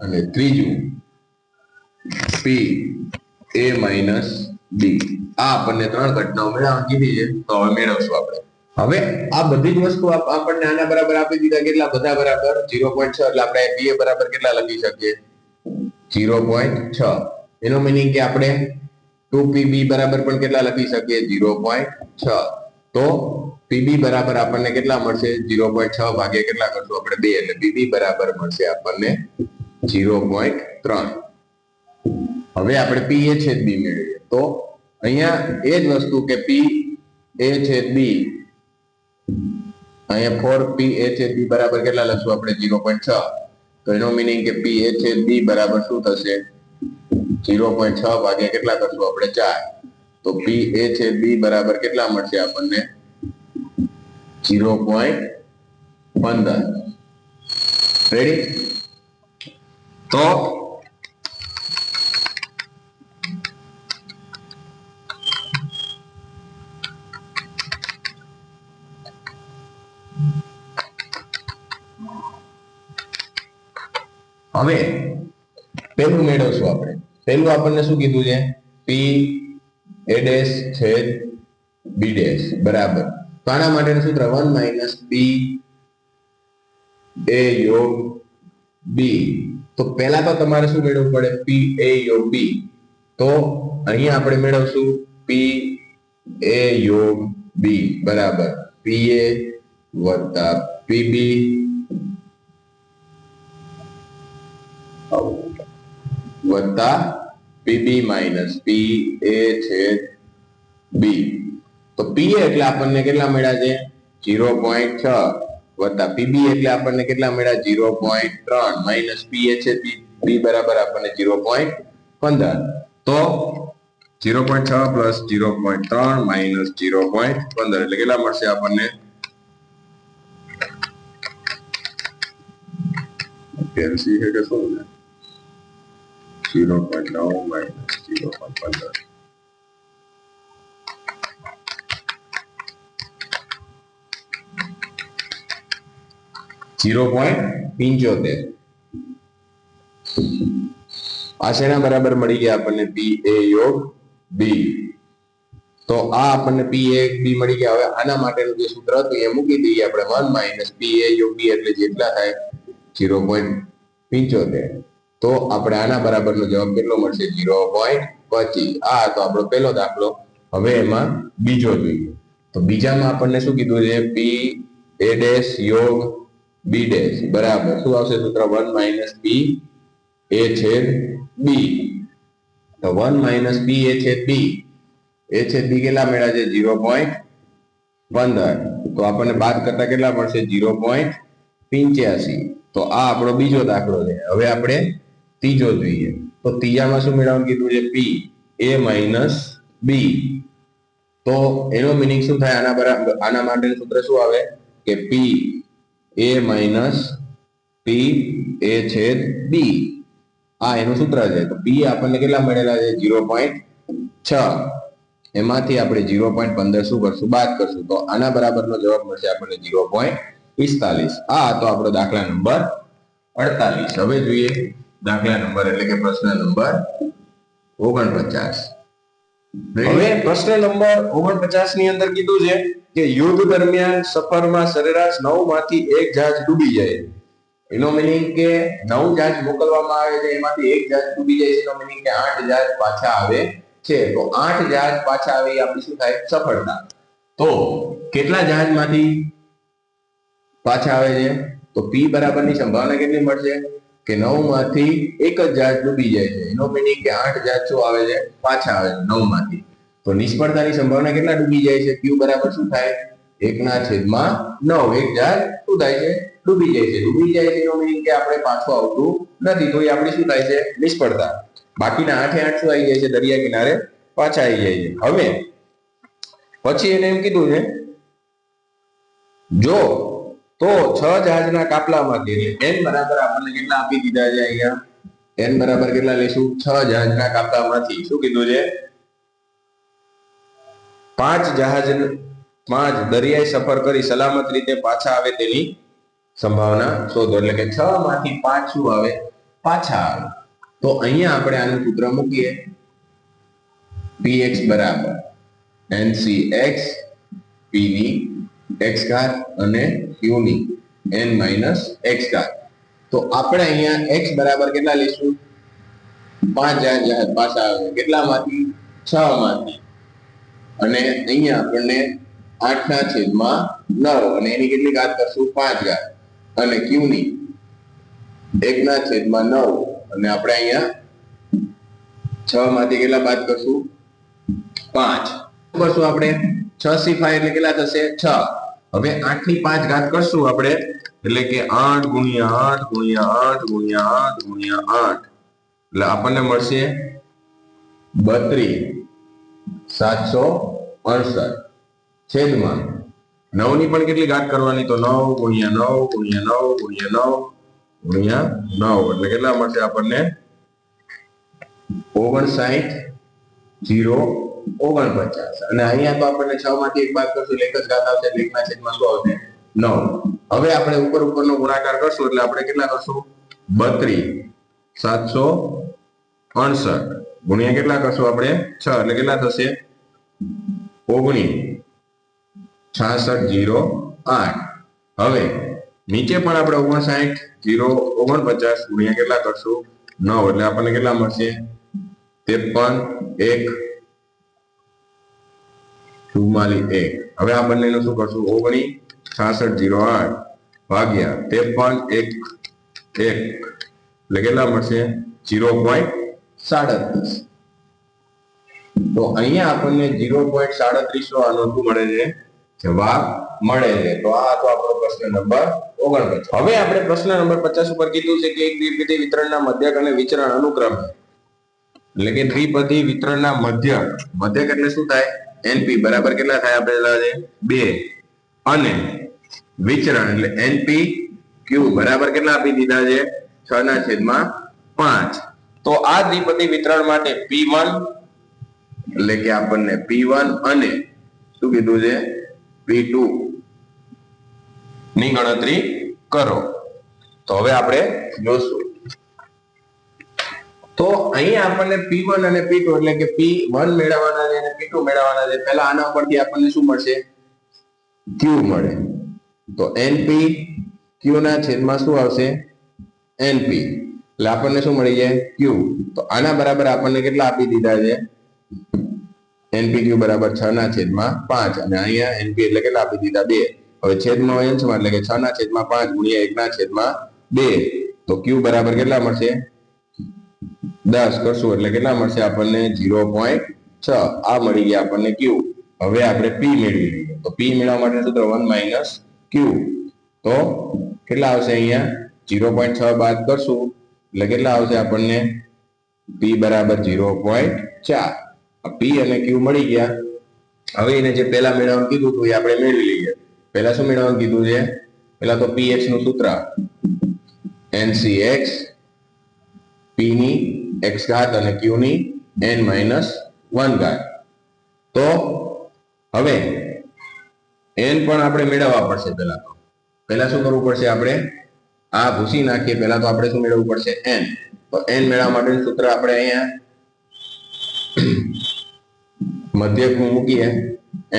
અને ત્રીજું p a માઇનસ b આ આપણને ત્રણ ઘટનાઓ મેળવવાની કીધી છે તો હવે મેળવશું આપણે હવે આ બધી જ વસ્તુ આપણને આના બરાબર આપી દીધા કેટલા બધા બરાબર 0.6 એટલે આપણે p a બરાબર કેટલા લખી શકીએ 0.6 એનો મીનિંગ કે આપણે 2pb બરાબર પણ કેટલા લખી શકીએ 0.6 તો pb બરાબર આપણને કેટલા મળશે 0.6 ભાગ્યા કેટલા કરશું આપણે 2 એટલે pb બરાબર મળશે આપણને 0.3 હવે આપણે p a છેદ b મેળવીએ તો અહીંયા એ જ વસ્તુ કે p a છેદ b અહીંયા 4p a છેદ b બરાબર કેટલા લખશું આપણે 0.6 તો એનો મીનિંગ કે p a છેદ b બરાબર શું થશે 0.6 ભાગ્યા કેટલા કરશું આપણે 4 તો p a છેદ b બરાબર કેટલા મળશે આપણને 0.15 રેડી તો હવે પેલું મેળવશું આપણે પેલું આપણને શું કીધું છે p a ડેશ છેદ b ડેશ બરાબર તો આના માટેનું સૂત્ર 1 માઇનસ p a યોગ b તો પહેલા તો તમારે શું મેળવવું પડે p a યોગ b તો અહીંયા આપણે મેળવશું p a યોગ b બરાબર pa વત્તા pb વત્તા pb માઇનસ pa છેદ b તો pa એટલે આપણને કેટલા મળ્યા છે 0.6 વત્તા pb એટલે આપણને કેટલા મળ્યા 0.3 માઇનસ pa છેદ b બરાબર આપણને 0.15 તો 0.6 પ્લસ 0.3 માઇનસ 0.15 એટલે કેટલા મળશે આપણને 0.9 માઇનસ 0.15 0.75. આ શેના બરાબર મળી ગયા આપણને પી એ યોગ બી. તો આ આપણને પી એ બી મળી ગયા. હવે આના માટેનું જે સૂત્ર હતું એ મૂકી દઈએ આપણે 1 માઇનસ પી એ યોગ બી એટલે જેટલા થાય 0.75. તો આપણે આના બરાબરનો જવાબ કેટલો મળશે 0.25. આ તો આપણો પહેલો દાખલો. હવે એમાં બીજો જોઈએ. તો બીજામાં આપણને શું કીધું છે પી એ ડેશ યોગ બી ડેશ બરાબર શું આવશે સૂત્ર 1 માઇનસ પી એ છેદ બી. તો 1 માઇનસ પી એ છેદ બી કેટલા મળ્યા છે 0.15. તો આપણને બાદ કરતા કેટલા મળશે 0.85. તો આ આપણો બીજો દાખલો છે. હવે આપણે ત્રીજો જોઈએ. તો ત્રીજામાં શું મેળવવાનું કીધું છે પી એ માઇનસ બી. તો એનો મિનિંગ શું થાય આના બરાબર આના માટેનું સૂત્ર શું આવે કે પી એ માઇનસ પી એ છેદ બી. આ એનું સૂત્ર છે. તો પી આપણને કેટલા મળેલા છે 0.6. એમાંથી આપણે 0.15 શું કરશું બાદ કરશું. તો આના બરાબરનો જવાબ મળશે આપણને 0.45. આ તો આપણો દાખલા નંબર 48. હવે જોઈએ દાખલા નંબર એટલે કે પ્રશ્ન નંબર 49. હવે પ્રશ્ન નંબર 49 ની અંદર કીધું છે કે યુદ્ધ દરમિયાન સફરમાં સરેરાશ 9 માંથી 1 જહાજ ડૂબી જાય. એનો મિનિંગ કે 9 જહાજ મોકલવામાં આવે છે એમાંથી 1 જહાજ ડૂબી જાય છે. એનો મિનિંગ કે 8 જહાજ પાછા આવે છે. તો 8 જહાજ પાછા આવે આપણી શું થાય સફળતા. તો કેટલા જહાજમાંથી પાછા આવે છે તો પી બરાબરની સંભાવના કેટલી મળશે કે 9 માંથી 1 જ જહાજ ડૂબી જાય છે. એનો મિનિંગ કે 8 જહાજ શું આવે છે પાછા આવે છે 9 માંથી. તો નિષ્ફળતાની સંભાવના કેટલા ડૂબી જાય છે ક્યુ બરાબર શું થાય 1/9. એક જહાજ શું થાય છે ડૂબી જાય છે. ડૂબી જાય છે એનો મિનિંગ કે આપણે પાછું આવતું નથી. તો એ આપણી શું થાય છે નિષ્ફળતા. બાકીના 8 એ 8 શું આવી જાય છે દરિયા કિનારે પાછા આવી જાય છે. હવે પછી એને એમ કીધું છે જો તો 6 જહાજના કાફલામાંથી n બરાબર આપણને કેટલા આપી દીધા છે અહીંયા n બરાબર કેટલા લેશું 6 જહાજના કાફલામાંથી શું કીધું છે 5 દરિયાઈ સફર કરી સલામત રીતે પાછા આવે તેની સંભાવના શોધો. એટલે કે 6 માંથી 5 શું આવે પાછા આવે. તો અહીંયા આપણે આનું સૂત્ર મૂકીએ px બરાબર ncx p ની x ઘાત અને q ની n માઇનસ x ઘાત. તો આપણે અહીંયા x બરાબર કેટલા લઈશું 5 જહાજ પાછા આવે કેટલામાંથી 6 માંથી. અને અહીંયા આપણને 8/9 અને એની કેટલી ઘાત કરશું 5 ઘાત અને q ની 1/9 અને આપણે અહીંયા 6 માંથી કેટલા બાદ કરશું 5 કરશું આપણે 6 × 5 એટલે કેટલા થશે 6. હવે 8/5 ઘાત કરશું આપણે એટલે કે 8 × 8 × 8 × 8 × 8 એટલે આપણને મળશે 32,768 છેદમાં 9 ની પણ કેટલી ઘાત કરવાની તો 9 × 9 × 9 × 9 × 9 એટલે કેટલા મળશે આપણને 59,049. અને અહીંયા તો આપણને 6 માંથી 1 બાદ કરશું એટલે એક જ ઘાત આવશે એટલે 1/9 શું આવશે 9. હવે આપણે ઉપરનો ગુણાકાર કરશું એટલે આપણે કેટલા કરશું 32,768 ગુણ્યા કેટલા કરશું આપણે 6 એટલે કેટલા થશે 19,6608. હવે નીચે પણ આપણે 59,049 ગુણ્યા કેટલા કરશું 9 એટલે આપણને કેટલા મળશે 53,144. હવે આ બંનેનું શું કરશું 19,6608 ભાગ્યા 53,144 એટલે કેટલા મળશે 0.37. તો અહીંયા આપણને 0.37 નો આનો શું મળે છે જવાબ મળે છે. તો આ તો આપણો પ્રશ્ન નંબર 49. હવે આપણે પ્રશ્ન નંબર 50 ઉપર કીધું છે કે એક દ્વિપદી વિતરણના મધ્યક અને વિચરણ અનુક્રમે એટલે કે દ્વિપદી વિતરણના મધ્યક એટલે શું થાય np બરાબર કેટલા થાય આપેલા છે 2 અને વિચરણ એટલે np q બરાબર કેટલા આપી દીધા છે 6/5. તો આ દ્વિપદી વિતરણ માટે p1 એટલે કે આપણને p1 અને શું કીધું છે p2 ની ગણતરી કરો. તો હવે આપણે જોશું. તો અહીંયા આપણને P1 અને P2 એટલે કે P1 મેળવવાના છે અને P2 મેળવવાના છે. પહેલા આના પરથી આપણને શું મળશે? Q મળે. તો NP Q ના છેદમાં શું આવશે? NP. એટલે આપણને શું મળી જાય? Q. તો આના બરાબર આપણને કેટલા આપી દીધા છે? NPQ બરાબર 6 ના છેદમાં 5 અને અહીંયા NP એટલે કેટલા આપી દીધા? 2. હવે છેદમાં હોય અંશમાં એટલે કે 6 ના છેદમાં 5 ગુણ્યા 1 ના છેદમાં 2. તો Q બરાબર કેટલા મળશે? 10 કરશું એટલે કેટલા મળશે આપણને? 0.6. આ મળી ગયા આપણને Q. હવે આપણે P મેળવી લઈએ. તો P મેળવવા માટે સૂત્ર 1 - Q. તો કેટલા આવશે? અહીંયા 0.6 બાદ કરશું એટલે કેટલા આવશે આપણને? P બરાબર 0.4. P અને Q મળી ગયા. હવે એને જે પહેલા મેળવવાનું કીધું હતું એ આપણે મેળવી લઈએ. પહેલા શું મેળવવાનું કીધું છે? પહેલા તો Px નું સૂત્ર NCx P ની x ઘાત અને Q ની n-1 ઘાત. તો હવે n પણ આપણે મેળવવા પડશે. પહેલા શું કરવું પડશે? આપણે આ ભૂસી નાખીએ. પહેલા તો આપણે શું મેળવવું પડશે? n. તો n મેળવવા માટેનું સૂત્ર આપણે અહીંયા મધ્યકનું મૂકીએ.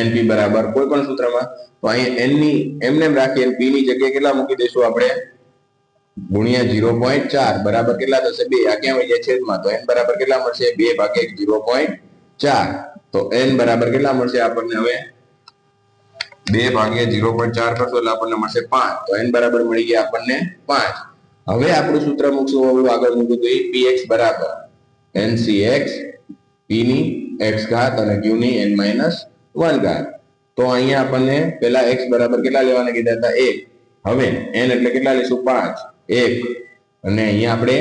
NP બરાબર કોઈ પણ સૂત્રમાં. તો અહીંયા n ની એમને રાખીએ. P ની જગ્યાએ કેટલા મૂકી દઈશું આપણે? ગુણ્યા 0.4 બરાબર કેટલા થશે? 2. આ ક્યાં વહી જાય? છેદમાં. તો n બરાબર કેટલા મળશે? 2/0.4. તો n બરાબર કેટલા મળશે આપણને? હવે 2/0.4 કરશો એટલે આપણને મળશે 5. તો n બરાબર મળી ગયા આપણને 5. હવે આપણું સૂત્ર મૂકશું. હવે આગળ મૂકવું તો Px બરાબર NCx P ની x ઘાત અને Q ની n-1 ઘાત. તો અહીંયા આપણને પહેલા x બરાબર કેટલા લેવાના કીધા હતા? 1. હવે n એટલે કેટલા લઈશું? 5. 1 અને અહીંયા આપણે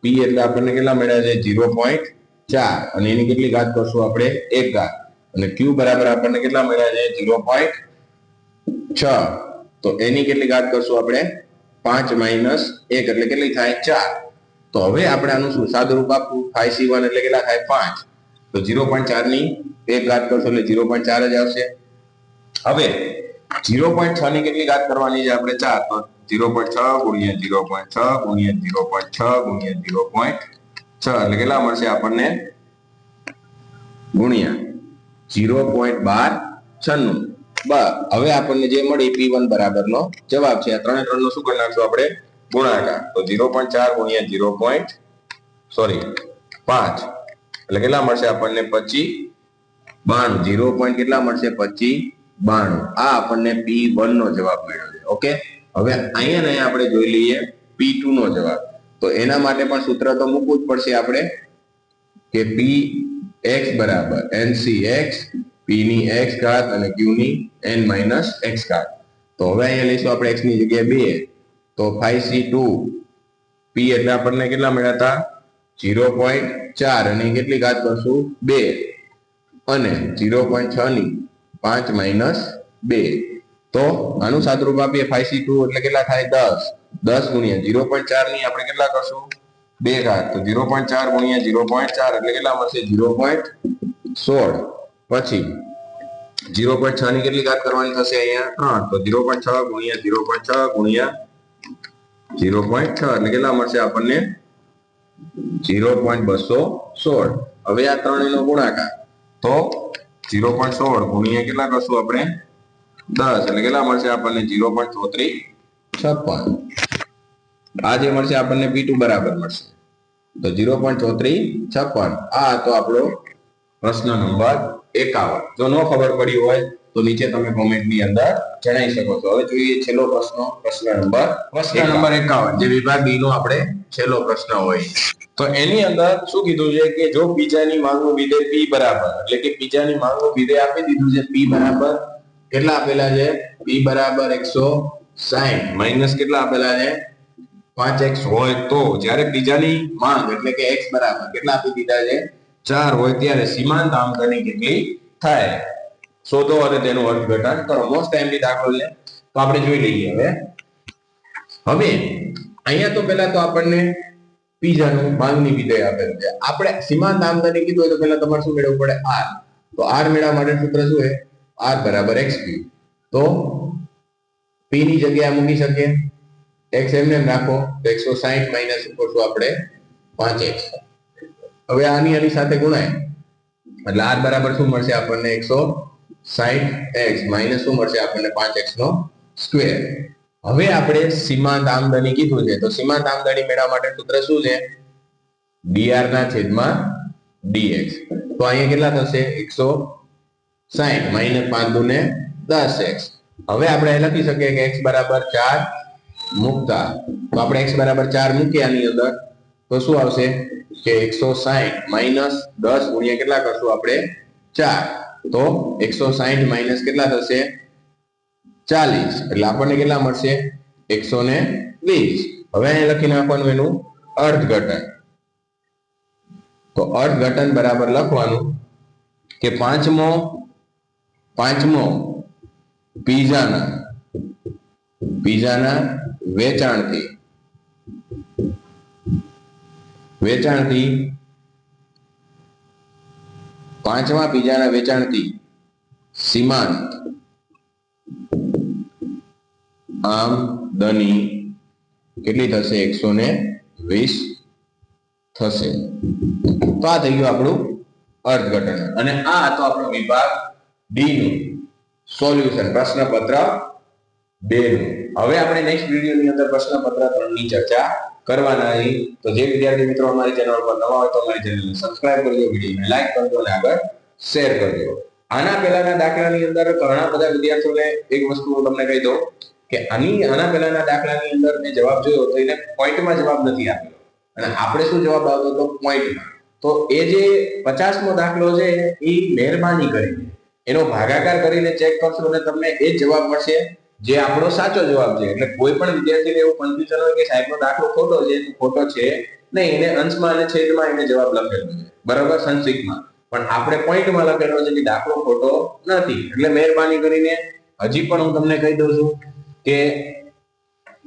P એટલે આપણને કેટલા મળ્યા છે? 0.4 અને એની કેટલી ઘાત કરશું આપણે? 1 ઘાત. અને Q બરાબર આપણને કેટલા મળ્યા છે? 0.6. તો એની કેટલી ઘાત કરશું આપણે? 5 - 1 એટલે કેટલી થાય? 4. તો હવે આપણે આનું શું સાદું રૂપ આપવું? 5C1 એટલે કેટલા થાય? 5. તો 0.4 ની 1 ઘાત કરશો એટલે 0.4 જ આવશે. હવે 0.6 ની કેટલી ઘાત કરવાની છે આપણે? 4. તો 0.6 ગુણ્યા 0.6 ગુણ્યા 0.6 ગુણ્યા 0.6 એટલે કેટલા મળશે આપણને? ગુણ્યા 0.1296. હવે આપણને જે મળી P1 બરાબરનો જવાબ છે. આ ત્રણે ત્રણનો શું કરી નાખશું આપણે? ગુણાકાર. તો 0.4 ગુણ્યા 5 એટલે કેટલા મળશે આપણને? 2592. 0. કેટલા મળશે? 2592. આ આપણને P1 નો જવાબ મળ્યો છે. ઓકે. હવે અહીંયા આપણે જોઈ લઈએ P2 નો જવાબ. તો એના માટે પણ સૂત્ર તો મૂકવું જ પડશે આપણે કે Px બરાબર NCx P ની x ઘાત અને Q ની n-x ઘાત. તો હવે અહીંયા લઈશું આપણે x ની જગ્યાએ 2. તો 5C2 P એટલે આપણને કેટલા મળ્યા હતા? 0.4 અને કેટલી ઘાત કરશું? 2 અને 0.6 ની 5 - 2. તો આનું સાદુરૂપ આપીએ 5C2 એટલે કેટલા થાય? 10 ગુણ્યા 0.4 ની આપણે કેટલા કરશું? 2 ઘાત. તો 0.4 ગુણ્યા 0.4 એટલે કેટલા મળશે? 0.16. પછી 0.6 ની કેટલી ઘાત કરવાની થશે? અહીંયા 3. તો 0.6 ગુણ્યા 0.6 ગુણ્યા 0.6 એટલે કેટલા મળશે આપણને? 0.216. હવે આ ત્રણેયનો ગુણાકાર. તો 0.16 ગુણ્યા કેટલા કરશું આપણે? 10 એટલે કેટલા મળશે આપણને? 0.3456. આ જે મળશે આપણને P2 બરાબર મળશે. તો 0.3456. આ તો આપણો પ્રશ્ન નંબર 51. જો ન ખબર પડી હોય તો નીચે તમે કોમેન્ટની અંદર જણાવી શકો છો. હવે જોઈએ છેલ્લો પ્રશ્ન. પ્રશ્ન નંબર 51 જે વિભાગ બી નો આપણે છેલ્લો પ્રશ્ન હોય. તો એની અંદર શું કીધું છે કે જો બીજાની માંગનું વિધેય P બરાબર એટલે કે બીજાની માંગનું વિધેય આપી દીધું છે P બરાબર કેટલા આપેલા છે? P બરાબર 160 માઈનસ કેટલા આપેલા છે? 5x હોય તો જ્યારે બીજાની માંગ એટલે કે x બરાબર કેટલા આપી દીધા છે? 4 હોય ત્યારે સીમાંત આંકડાની કેટલી થાય? શોધો અને તેનું અર્થઘટન કરો. મોસ્ટ ટાઈમલી દાખલો છે તો આપણે જોઈ લઈએ. હવે અહીંયા તો પહેલા તો આપણને બીજાનું માંગની વિધેય આપેલું છે. આપણે સીમાંત આમદની કીધું હોય તો પહેલા તમારે શું મેળવવું પડે? r. તો r મેળવવા માટે સૂત્ર શું છે? r બરાબર xq. તો p ની જગ્યાએ મૂકી શકીએ x એમને એમ રાખો તો 160 માઇનસ ઉપર શું આપણે 5x. હવે આની સાથે ગુણાય એટલે r બરાબર શું મળશે આપણને 160x માઇનસ શું મળશે આપણને 5x નો સ્ક્વેર. હવે આપણે સીમાંત આમદની કીધું છે તો સીમાંત આમદની મેળવવા માટે સૂત્ર શું છે? dr ના છેદમાં dx. તો અહીંયા કેટલા થશે? 160 માઇનસ 5 દુને 10x. હવે આપણે લખી શકીએ કે x બરાબર 4 મૂકતા તો આપણે x બરાબર 4 મૂકીએ આની અંદર તો શું આવશે કે 160 માઇનસ 10 ગુણ્યા કેટલા કરશું આપણે 4 તો 160 માઇનસ કેટલા થશે 40 એટલે આપણને કેટલા મળશે 120. હવે અહીં લખી નાખવાનું એનું અર્થઘટન. તો અર્થઘટન બરાબર લખવાનું કે પાંચમો પીઝાના વેચાણથી પાંચમા પીઝાના વેચાણથી સીમાંત આમદની કેટલી થશે 120 થશે. તો આ થઈ ગયું આપણું અર્થઘટન અને આ તો આપણો વિભાગ ડી નું સોલ્યુશન પ્રશ્નપત્ર 2 નું. હવે આપણે નેક્સ્ટ વિડીયોની અંદર પ્રશ્નપત્ર 3 ની ચર્ચા કરવાના છીએ. તો જે વિદ્યાર્થી મિત્રો અમારી ચેનલ પર નવા હોય તો અમારી ચેનલને સબસ્ક્રાઇબ કરજો, વિડીયોને લાઈક કરજો અને આગળ શેર કરજો. આના પહેલાના દાખલાની અંદર ઘણા બધા વિદ્યાર્થીઓને એક વસ્તુ હું તમને કહી દઉં કે આના પહેલાના દાખલાની અંદર મેં જવાબ જોયો તો એને પોઈન્ટમાં જવાબ નથી આપેલો અને આપણે શું જવાબ આવ્યો તો પોઈન્ટમાં. તો એ જે 50મો દાખલો છે એ મહેરબાની કરીને એનો ભાગાકાર કરીને ચેક કરશો અને તમને એ જ જવાબ મળશે જે આપણો સાચો જવાબ છે. એટલે કોઈ પણ વિદ્યાર્થીને એવું કન્ફ્યુઝન હોય કે સાહેબનો દાખલો ખોટો છે ખોટો છે નહીં, એને અંશમાં અને છેદમાં એને જવાબ લખેલો છે બરાબર સંક્ષિપ્તમાં, પણ આપણે પોઈન્ટમાં લખેલો છે કે દાખલો ખોટો નથી. એટલે મહેરબાની કરીને હજી પણ હું તમને કહી દઉં છું કે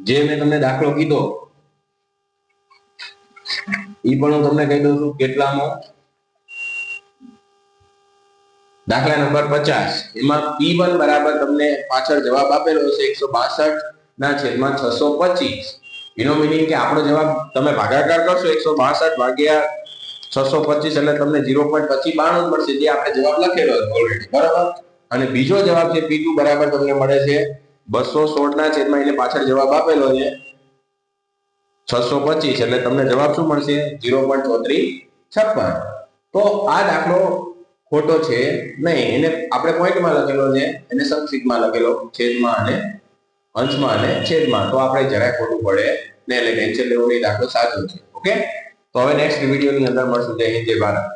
જે મેં તમને દાખલો કીધો એ પણ હું તમને કહી દઉં છું કેટલામાં દાખલા નંબર 50 એમાં P1 બરાબર તમને પાછળ જવાબ આપેલો છે 162 ના છેદમાં 625. એનો મીનિંગ કે આપણો જવાબ તમે ભાગાકાર કરશો 162 ભાગ્યા 625 એટલે તમને 0.92 મળશે જે આપણે જવાબ લખેલો છે ઓલરેડી બરાબર. અને બીજો જવાબ છે P2 બરાબર તમને મળે છે 216 ના છેદમાં એટલે પાછળ જવાબ આપેલો છે 625 એટલે તમને જવાબ શું મળશે 0.3456. તો આ દાખલો ખોટો છે નહીં, એને આપણે પોઈન્ટમાં લખેલો છે, એને સંક્ષિપ્તમાં લખેલો છેદમાં અને અંશમાં અને છેદમાં, તો આપણે જરાય ખોટું પડે ને એટલે ટેન્શન લેવું નહીં, દાખલો સાચો છે. ઓકે, તો હવે નેક્સ્ટ વિડીયોની અંદર મળશું. જય હિન્દ, જય ભારત.